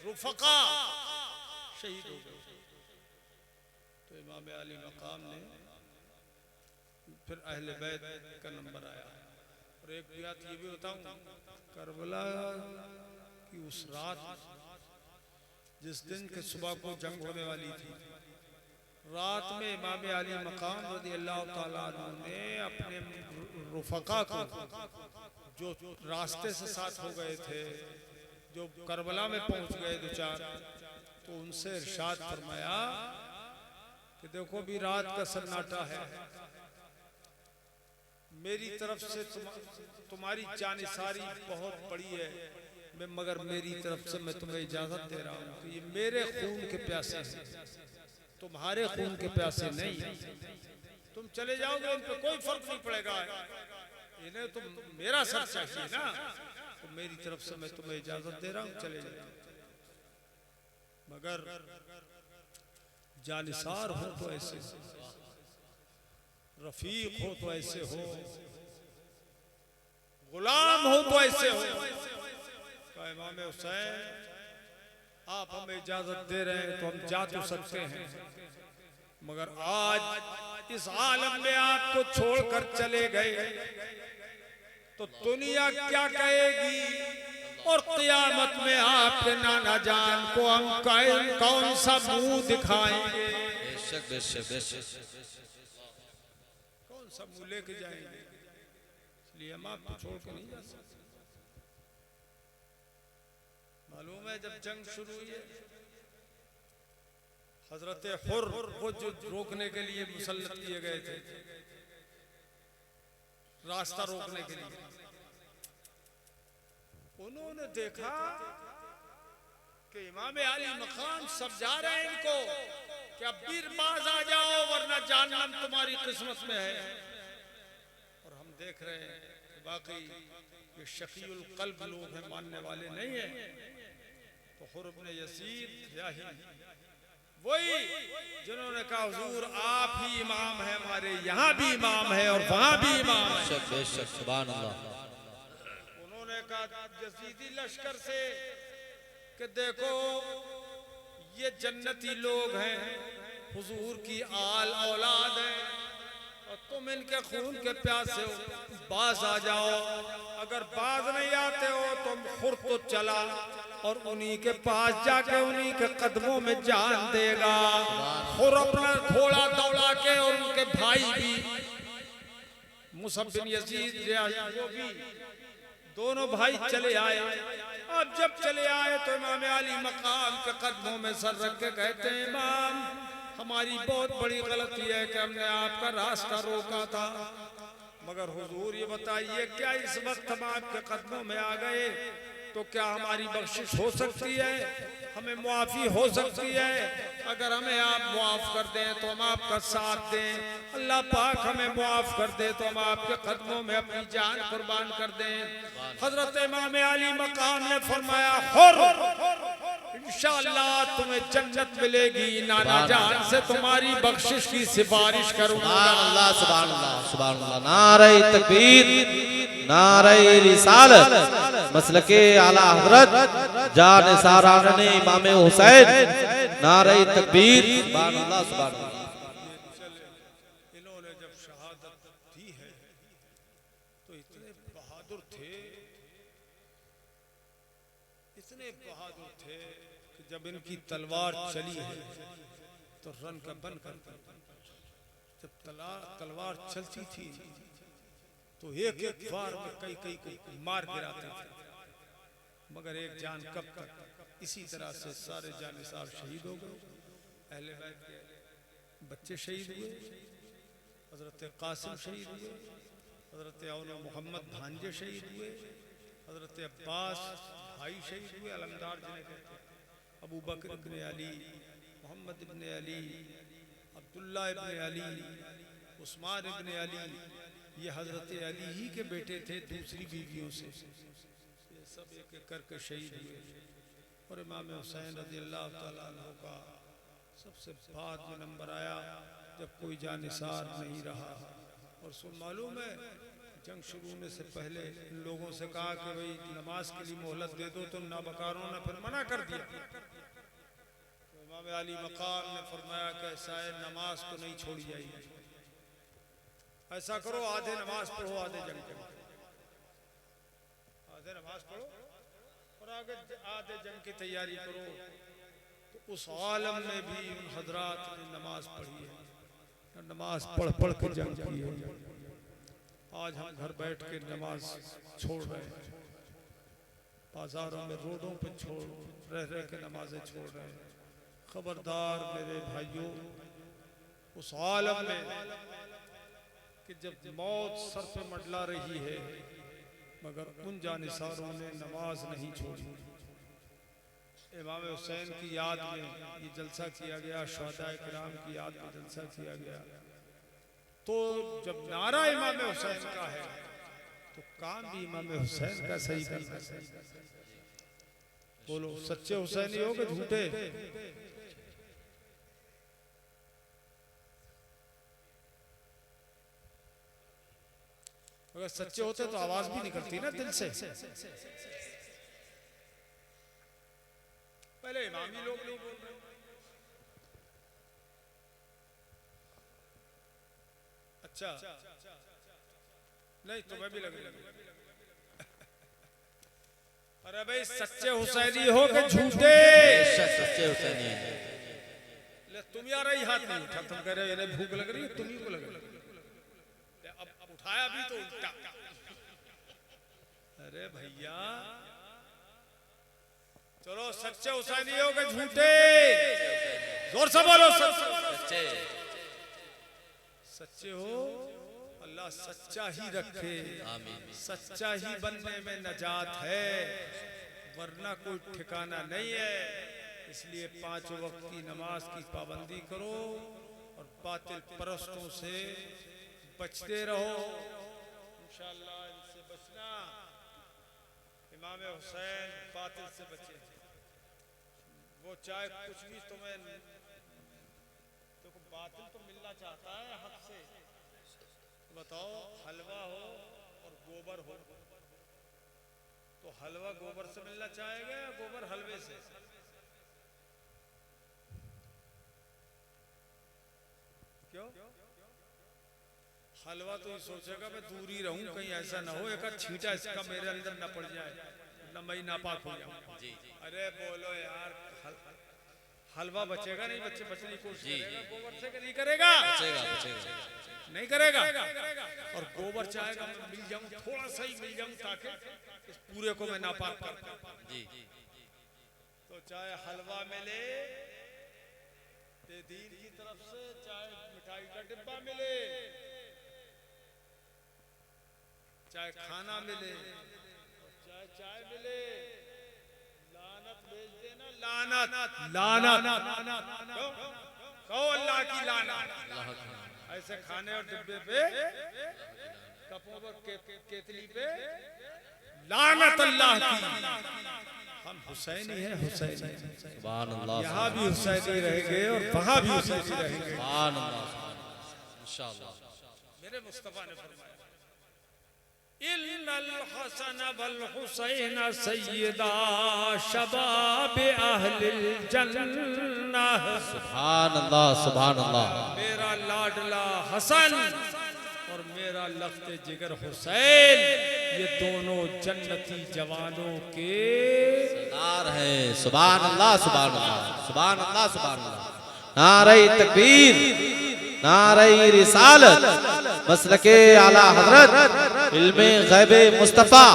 [SPEAKER 1] रुफका शहीद हो गए, तो इमाम अली मकाम ने फिर अहले बैत का नंबर आया। और एक बात ये भी बताऊं, करबला की उस रात जिस दिन के सुबह को जंग होने वाली थी, रात में इमाम अली मकाम रज़ी अल्लाह ताला अन्हु ने अपने रुफका को जो रास्ते से साथ हो गए थे, जो करबला में पहुंच गए दो चार, तो उनसे इरशाद फरमाया कि देखो भी रात का सन्नाटा है, मेरी तरफ से तुम्हारी जानिसारी बहुत बड़ी है, मगर मेरी तरफ से मैं तुम्हें इजाजत दे रहा हूँ कि ये मेरे खून के प्यासे हैं, तुम्हारे खून के प्यासे नहीं। तुम चले जाओगे इन पे कोई फर्क नहीं पड़ेगा, इन्हें तुम मेरा सर चाहिए ना, तो मेरी तरफ से मैं तुम्हें इजाजत दे रहा हूँ, चले जाओ। मगर जानिसार हो तो ऐसे हो, रफीक हो तो ऐसे हो, गुलाम हो तो ऐसे हो। इमाम हुसैन आप हमें इजाजत दे रहे हैं तो हम जा तो सकते हैं, मगर आज इस आलम में आपको छोड़कर चले गए तो दुनिया क्या कहेगी, और क़यामत में आपके नाना जान को हम कौन सा मुंह दिखाएंगे,
[SPEAKER 3] बेशक बेशक बेशक,
[SPEAKER 1] कौन सा मुंह लेके जाएंगे। इसलिए हम आपको छोड़ कर नहीं जा सकते। मालूम है जब जंग शुरू हुई है, हजरत हुर को जो रोकने के लिए मुसल्लत किए गए थे, रास्ता रोकने के लिए, उन्होंने देखा कि इमाम अली मकाम सब जा रहे हैं इनको कि अब वीर बाज आ जाओ वरना जहन्नम तुम्हारी किस्मत में है। और हम देख रहे हैं कि बाकी ये शकीउल कल्ब लोग हैं, मानने वाले नहीं है। तो हुर इब्न यजीद याही वही जिन्होंने कहा हुजूर आप ही इमाम है, हमारे यहाँ भी इमाम है और वहाँ भी इमाम है।
[SPEAKER 3] बेशक बेशक, सुभान अल्लाह।
[SPEAKER 1] उन्होंने कहा यजीदी लश्कर से कि देखो ये जन्नती लोग हैं, हुजूर की आल औलाद है, और तुम इनके खून के प्यासे हो, बाज आ जाओ। अगर बाज नहीं आते हो तो खुद तो चला और उन्हीं के पास जाके उन्हीं के कदमों में जान देगा। खुद अपना घोड़ा दौड़ा के, और उनके भाई भी मुसअब बिन यजीद वो भी, दोनों भाई चले आए। अब जब चले आए तो इमाम अली मकाम के कदमों में सर रख के कहते हैं इमाम हमारी बहुत बड़ी गलती है कि हमने आपका रास्ता रोका था, मगर हुजूर ये बताइए क्या इस वक्त हम आपके कदमों में आ गए तो क्या हमारी बख्शिश हो सकती है, हमें मुआफ़ी हो सकती है? अगर हमें आप मुआफ़ कर दें तो हम आपका साथ दें, अल्लाह पाक हमें मुआफ़ कर दे तो हम आपके कदमों में अपनी जान कुर्बान कर दें। हजरत इमाम अली मकाम ने फरमाया हुर इंशाअल्लाह तुम्हें जन्नत मिलेगी, नाना जान से तुम्हारी बख्शिश की सिफारिश करूंगा।
[SPEAKER 3] सुभान अल्लाह सुभान अल्लाह सुभान अल्लाह। नारे तकबीर, नारे रिसालत, मसलके आला हजरत जानिसारान ने इमाम हुसैन, नारे तकबीर, सुभान अल्लाह सुभान अल्लाह।
[SPEAKER 1] इन्होंने जब शहादत दी है तो इतने बहादुर थे, इतने बहादुर थे कि जब इनकी तलवार चली है तो रन का बन कर, जब तलवार चलती थी तो एक एक बार में कई कई को मार गिराते थे, मगर एक जान कब तक। इसी तरह से सारे जानिसार शहीद हो गए, अहले बैत के बच्चे शहीद हुए, हजरत कासिम शहीद हुए, हजरत औन मोहम्मद भांजे शहीद हुए, हजरत अब्बास भाई शहीद हुए, अलमदार जिन्हें कहते हैं, अबू बकर इब्न अली, मोहम्मद इब्न अली, अब्दुल्ला इब्न अली, उस्मान इब्न अली, ये हजरत अली ही के बेटे थे दूसरी बीवियों से। ये सब एक एक करके शहीद हुए। और इमाम हुसैन रज़ी अल्लाह ताला अन्हु का सबसे बाद में नंबर आया जब कोई जानिसार नहीं रहा। और सो मालूम है जंग शुरू होने से पहले इन लोगों से कहा कि भाई नमाज के लिए मोहलत दे दो, तो नाबकारों ने फिर मना कर दिया। तो इमाम इमाम अली मकाम ने फरमाया कि ऐसा है नमाज तो नहीं छोड़ी जाएगी, ऐसा करो आधे नमाज पढ़ो आधे जंग करो, आधे नमाज पढ़ो और आगे आधे जंग की तैयारी करो। तो उस आलम में भी उन हजरात ने नमाज पढ़ी है, नमाज पढ़ पढ़ के जंग की है। आज हम घर बैठ के नमाज छोड़ रहे हैं, बाजारों में रोडों पे छोड़ रह रह के नमाजें छोड़ रहे हैं। खबरदार मेरे भाइयों, उस आलम में कि जब मौत सर पे मंडला रही है मगर उन जानिसारों ने नमाज नहीं छोड़ी। इमाम हुसैन की याद में ये जलसा किया गया, शुहदाए किराम की याद में जलसा किया गया। तो जब नारा इमाम हुसैन का है तो काम भी इमाम हुसैन का सही करना है। बोलो सच्चे हुसैनी हो कि झूठे? अगर सच्चे होते तो आवाज भी निकलती ना दिल से। पहले इमामी लोग नहीं बोल रहे। अच्छा नहीं तुम्हें भी लग रही। अरे भाई सच्चे हुसैनी हो कि झूठे?
[SPEAKER 3] सच्चे हुसैनी है।
[SPEAKER 1] तुम यार ही हाथ नहीं उठा, तुम कह रहे हो इन्हें भूख लग रही है, तुम्ही को लग रही है। अब उठाया भी तो उल्टा। अरे भैया चलो सच्चे हुसैनी हो कि झूठे? जोर से बोलो।
[SPEAKER 3] सच्चे
[SPEAKER 1] सच्चे हो, अल्लाह सच्चा ही रखे। सच्चा ही बनने में नजात है, वरना कोई ठिकाना नहीं है। इसलिए 5 वक्त की नमाज की पाबंदी करो और बातिल परस्तों से बचते रहो। इंशाअल्लाह इनसे बचना। इमाम हुसैन बातिल से बचे। वो चाहे कुछ भी तुम्हें, देखो बातिल तो मिलना चाहता है हक से। बताओ हलवा हो और गोबर हो, तो हलवा गोबर से मिलना चाहेगा या गोबर हलवे से? क्यों? हलवा तो ये सोचेगा मैं दूर ही रहूं, कहीं ऐसा ना हो एक छींटा इसका मेरे अंदर ना पड़ जाए, ना मैं नापाक हो जाऊं। अरे बोलो यार, हलवा बचेगा नहीं, बचने की कोशिश करेगा गोबर से, नहीं करेगा? नहीं करेगा। और गोबर चाहेगा मैं मिल जाऊं, थोड़ा सा ही मिल जाऊं ताकि इस पूरे को मैं नापाक कर पाऊं। तो चाहे हलवा मिले दीन की तरफ से, चाहे मिठाई का डिब्बा मिले, चाहे खाना मिले, चाहे चाय मिले, लानत भेज देना। लानत कहो अल्लाह की लानत। ऐसे खाने और डिब्बे पे, कपों पर, केतली पे लानत अल्लाह की। हम हुसैनी हैं, हुसैनी। यहाँ भी हुसैनी रहेंगे और वहाँ भी हुसैनी रहेंगे इंशाअल्लाह। मेरे मुस्तफा ने फरमाया इन्नल हसन वल हुसैन सय्यदा शबाब अहलिल जन्नह।
[SPEAKER 3] सुभान अल्लाह, सुभान अल्लाह।
[SPEAKER 1] मेरा लाडला हसन और मेरा लफ्ते जिगर हुसैन, ये दोनों जन्नती जवानों के
[SPEAKER 3] सरदार हैं। सुभान अल्लाह, सुभान अल्लाह, सुभान अल्लाह, सुभान अल्लाह। नारे तकबीर, नारे रिसालत, मसलके आला हजरत, इल्मे गैबे मुस्तफा,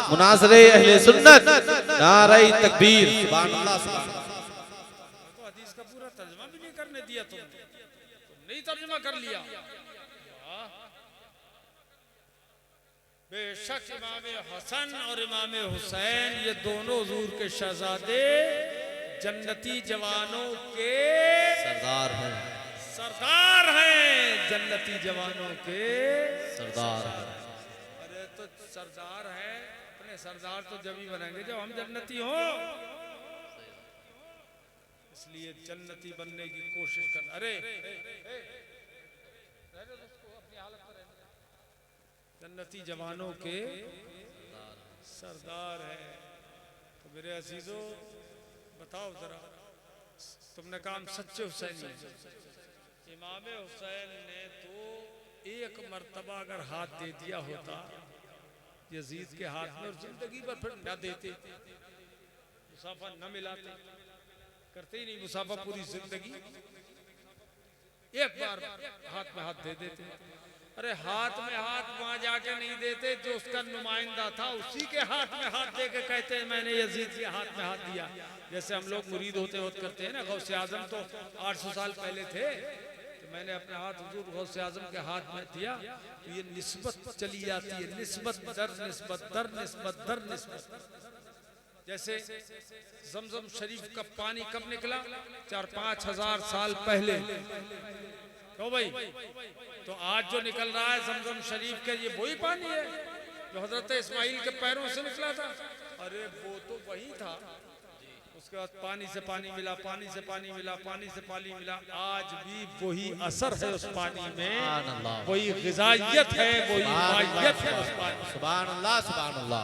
[SPEAKER 3] मुनाज़रे अहले सुन्नत, नारे तकबीर। सुभान अल्लाह, सुभान अल्लाह।
[SPEAKER 1] तो हदीस का पूरा तर्जुमा भी नहीं करने दिया, तुम नहीं तर्जुमा कर लिया। बेशक इमाम हसन और इमाम हुसैन ये दोनों हुजूर के शहजादे जन्नती जवानों के
[SPEAKER 3] सरदार हैं,
[SPEAKER 1] सरदार हैं, जन्नती जवानों के
[SPEAKER 3] सरदार हैं।
[SPEAKER 1] अरे तो सरदार है, अपने सरदार तो जब ही बनेंगे जब हम जन्नती हो। इसलिए जन्नती बनने की कोशिश कर। अरे जन्नती जवानों के सरदार है। तो मेरे अजीजों बताओ जरा तुमने कहा हम सच्चे हुसैनी हैं। इमाम हुसैन ने तो एक मर्तबा अगर हाथ दे दिया होता यजीद के हाथ में, और जिंदगी भर फिर न देते, मुसाफा न मिलाते, करते ही नहीं मुसाफा पूरी जिंदगी, एक बार हाथ में हाथ दे देते। अरे हाथ में हाथ वहां जाके नहीं देते, जो उसका नुमाइंदा था उसी के हाथ में हाथ दे के कहते हैं मैंने यजीद के हाथ में हाथ दिया। जैसे हम लोग मुरीद होते होते करते हैं ना, गौसे आजम तो 800 साल पहले थे, तो मैंने अपने हाथ हुजूर गौसे आजम के हाथ में दिया, तो ये निस्बत चली जाती है, निस्बत दर निस्बत दर निस्बत दर निस्बत। जैसे जमजम शरीफ का पानी कब निकला? 4-5 हजार साल पहले। तो भाई तो आज जो निकल रहा है जमजम शरीफ के, ये वही पानी है जो हजरत इस्माइल के पैरों से निकला था। अरे वो तो वही था, उसके बाद पानी से पानी मिला, पानी से पानी मिला, पानी से पानी मिला, आज भी वही असर है उस पानी में, वही ग़िज़ाइयत है, वही माइयत है उस पानी।
[SPEAKER 3] सुभान अल्लाह, सुभान अल्लाह।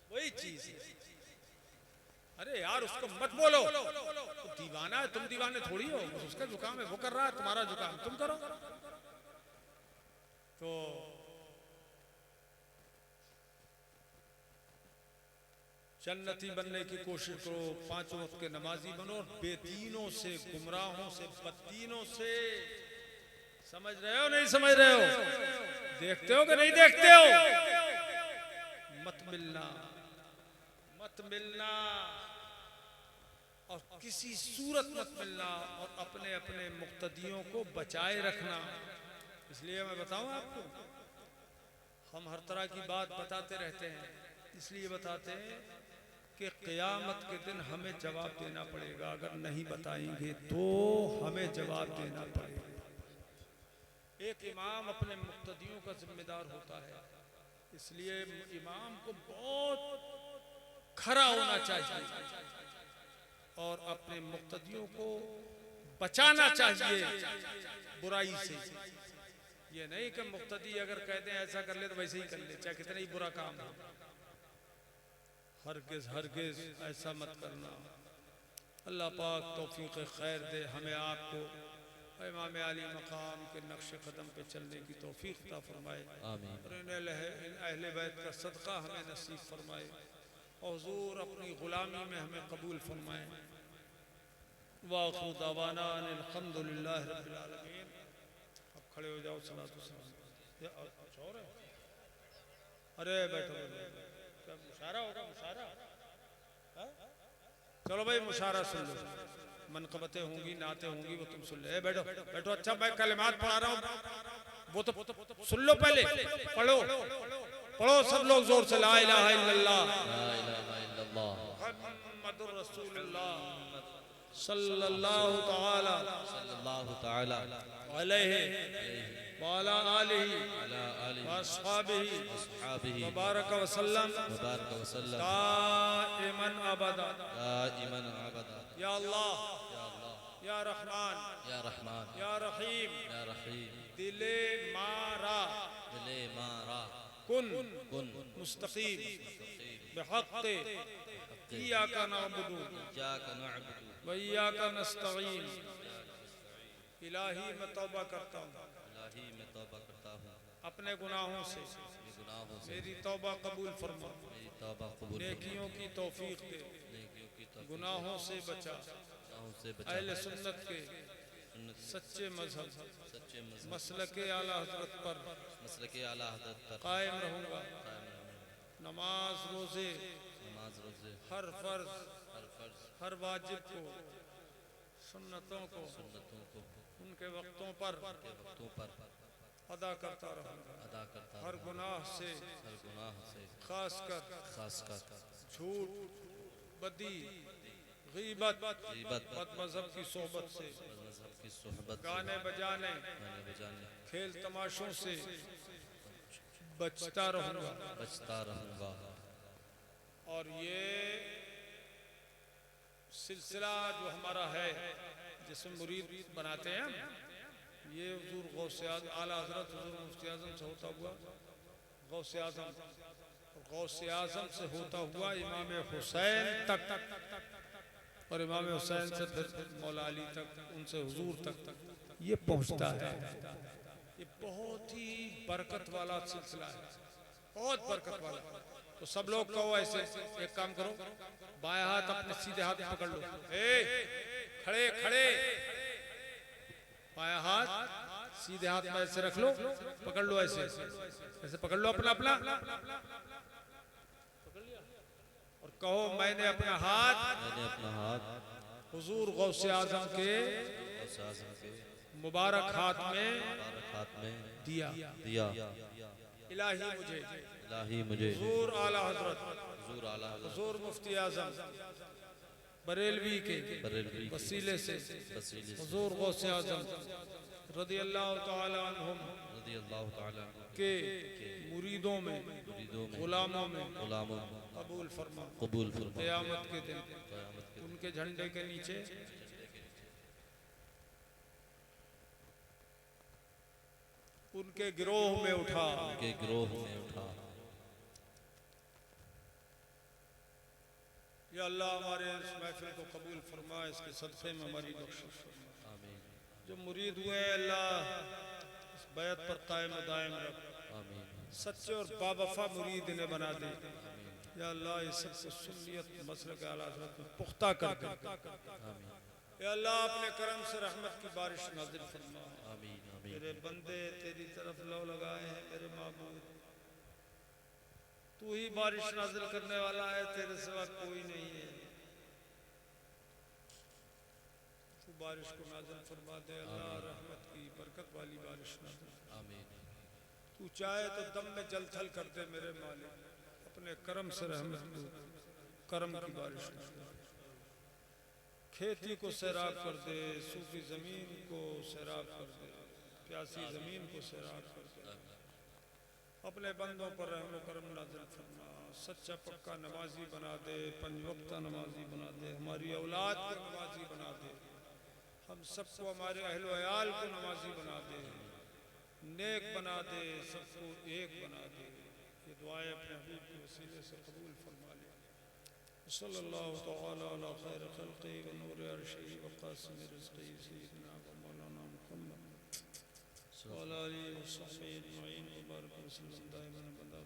[SPEAKER 1] वही चीज है। अरे यार उसको मत बोलो, तो दीवाना है, तुम दीवाने थोड़ी हो, उसका जुकाम है वो कर रहा है, तुम्हारा जुकाम तुम करो। तो जन्नती बनने की कोशिश करो, 5 वक्त के नमाजी बनो, और बेदीनों से, गुमराहों से, बददीनों से, समझ रहे हो नहीं समझ रहे हो, देखते हो कि नहीं देखते हो, मत मिलना, मत मिलना, और किसी सूरत मत मिलना, और अपने अपने मुक्तदियों को बचाए रखना। इसलिए मैं बताऊं आपको, हम हर तरह की बात बताते रहते हैं, इसलिए बताते हैं कि क़यामत के दिन हमें जवाब देना पड़ेगा। अगर नहीं बताएंगे तो हमें जवाब देना पड़ेगा। एक इमाम अपने मुक्तदियों का जिम्मेदार होता है, इसलिए इमाम को बहुत खरा होना चाहिए और अपने मुक्तदियों को बचाना चाहिए बुराई से। ये नहीं कि मुक्तदी अगर कहते हैं ऐसा कर ले तो वैसे ही कर ले, चाहे कितना ही बुरा काम हो। हरगिज़ हरगिज़ ऐसा मत करना। अल्लाह पाक तौफीक खैर दे हमें आपको, इमाम आली मकाम के नक्श कदम पे चलने की तौफीक अता फरमाए, और इन अहले बैत का सदका हमें नसीब फरमाए, और हुजूर अपनी ग़ुलामी में हमें कबूल फरमाए। वाखिर दावाना अल्हम्दुलिल्लाह रब्बिल आलमीन। अब खड़े हो जाओ, सलात व सलाम। अरे बैठो, मुशारा होगा, मुशारा। चलो भाई मुशारा सुन लो, मनकबतें होंगी, नाते होंगी, वो तुम सुन ले। बैठो बैठो। अच्छा मैं कलिमात पढ़ा रहा हूँ, वो तो सुन लो, पहले पढ़ो पढ़ो सब लोग जोर से, ला इलाहा इल्लल्लाह मुहम्मदुर रसूलुल्लाह सल्लल्लाहु तआला अलैहि व अला आलिहि व अस्हाबिहि व बारक व सल्लम दाइमन अबदा। या अल्लाह, या रहमान, या रहीम, दिले मारा कुन मुस्तकीम बिहक़्क़ि इय्याका नअबुदु व इय्याका नस्तईन। इलाही मैं तौबा करता हूँ अपने गुनाहों से, मेरी तौबा कबूल फरमा, नेकियों की तौफीक दे, गुनाहों से बचा, अहले सुन्नत के सच्चे मजहब मसलके आला हजरत पर कायम रहूँगा। नमाज रोज़े हर फर्ज हर वाजिब को, सुन्नतों को उनके वक्तों पर अदा करता रहूँगा। हर गुनाह से खासकर झूठ, बदी, गीबत, बदमज़हब की सोहबत से, गाने बजाने, खेल तमाशों से बचता रहूँगा। और ये सिलसिला जो हमारा है, जिसमें मुरीद बनाते हैं, ये हुजूर गौसे आला हजरत हुजूर मुफ्ती आज़म से होता हुआ गौसे आज़म और गौसे आजम से होता हुआ इमाम हुसैन तक और इमाम हुसैन से फिर मौला अली तक, उनसे हुजूर तक ये पहुंचता है। ये बहुत ही बरकत वाला सिलसिला है, बहुत बरकत वाला। तो सब लोग कहो ऐसे, एक काम करो, बाएं हाथ अपने सीधे हाथ में पकड़ लो, खड़े खड़े, बाएं हाथ सीधे हाथ में ऐसे रख लो, पकड़ लो, ऐसे ऐसे पकड़ लो अपना अपना, और कहो मैंने अपना हाथ हुजूर गौसे आजम के मुबारक हाथ में दिया। इलाही मुझे हुजूर आला हजरत हुजूर मुफ्ती आजम बरेलवी के वसीले से हुजूर गौसे आजम रदियल्लाहु तआला अन्हुम के मुरीदों में गुलामों में कबूल फरमा क़यामत के दिन उनके झंडे के नीचे उनके गिरोह में उठा। या अल्लाह हमारे इस महफिल को कबूल फरमा, इसके सदक़े में हमारी बख्शिश फरमा। जो मुरीद हुए अल्लाह इस बैत पर कायम दायम रख, सच्चे और बावफा मुरीद इन्हें बना दे। या अल्लाह इस सबसे सुन्नियत मसलक आला हज़रत में पुख्ता कर दे। या अल्लाह अपने करम से रहमत की बारिश नाज़िल फरमा। मेरे बंदे तेरी तरफ लो लगाए हैं मेरे माबूद, तू ही बारिश नाज़िल करने वाला है, तेरे सिवा कोई नहीं है। तू बारिश को नाज़िल फरमा दे अल्लाह, रहमत की बरकत वाली बारिश नाज़िल। तू चाहे तो दम में जल थल कर दे मेरे मालिक, अपने करम से रहमत तू करम की बारिश नाज़िल। खेती को सैराब कर दे, सूखी जमीन को सैराब कर दे, प्यासी जमीन को सैराब कर दे। अपने बंदों पर रहम करम नाज़िल फरमा, सच्चा पक्का नमाजी बना दे, पंज वक्ता नमाजी बना दे, हमारी औलाद को नमाजी बना दे, हम सबको हमारे अहलो अयाल को नमाजी बना दे, नेक बना दे, सबको एक बना दे। ये दुआएं अपने हबीब के वसीले से कबूल फरमा ले। सल्लल्लाहु तआला अला खैर खल्क़ी व नूर अर्शी व क़ासिम रिज़्क़ी सय्यिदना व मौलाना मुहम्मद व अला आलिहि व सहबिहि अजमईन व बारिक वसल्लम दाइमन बदा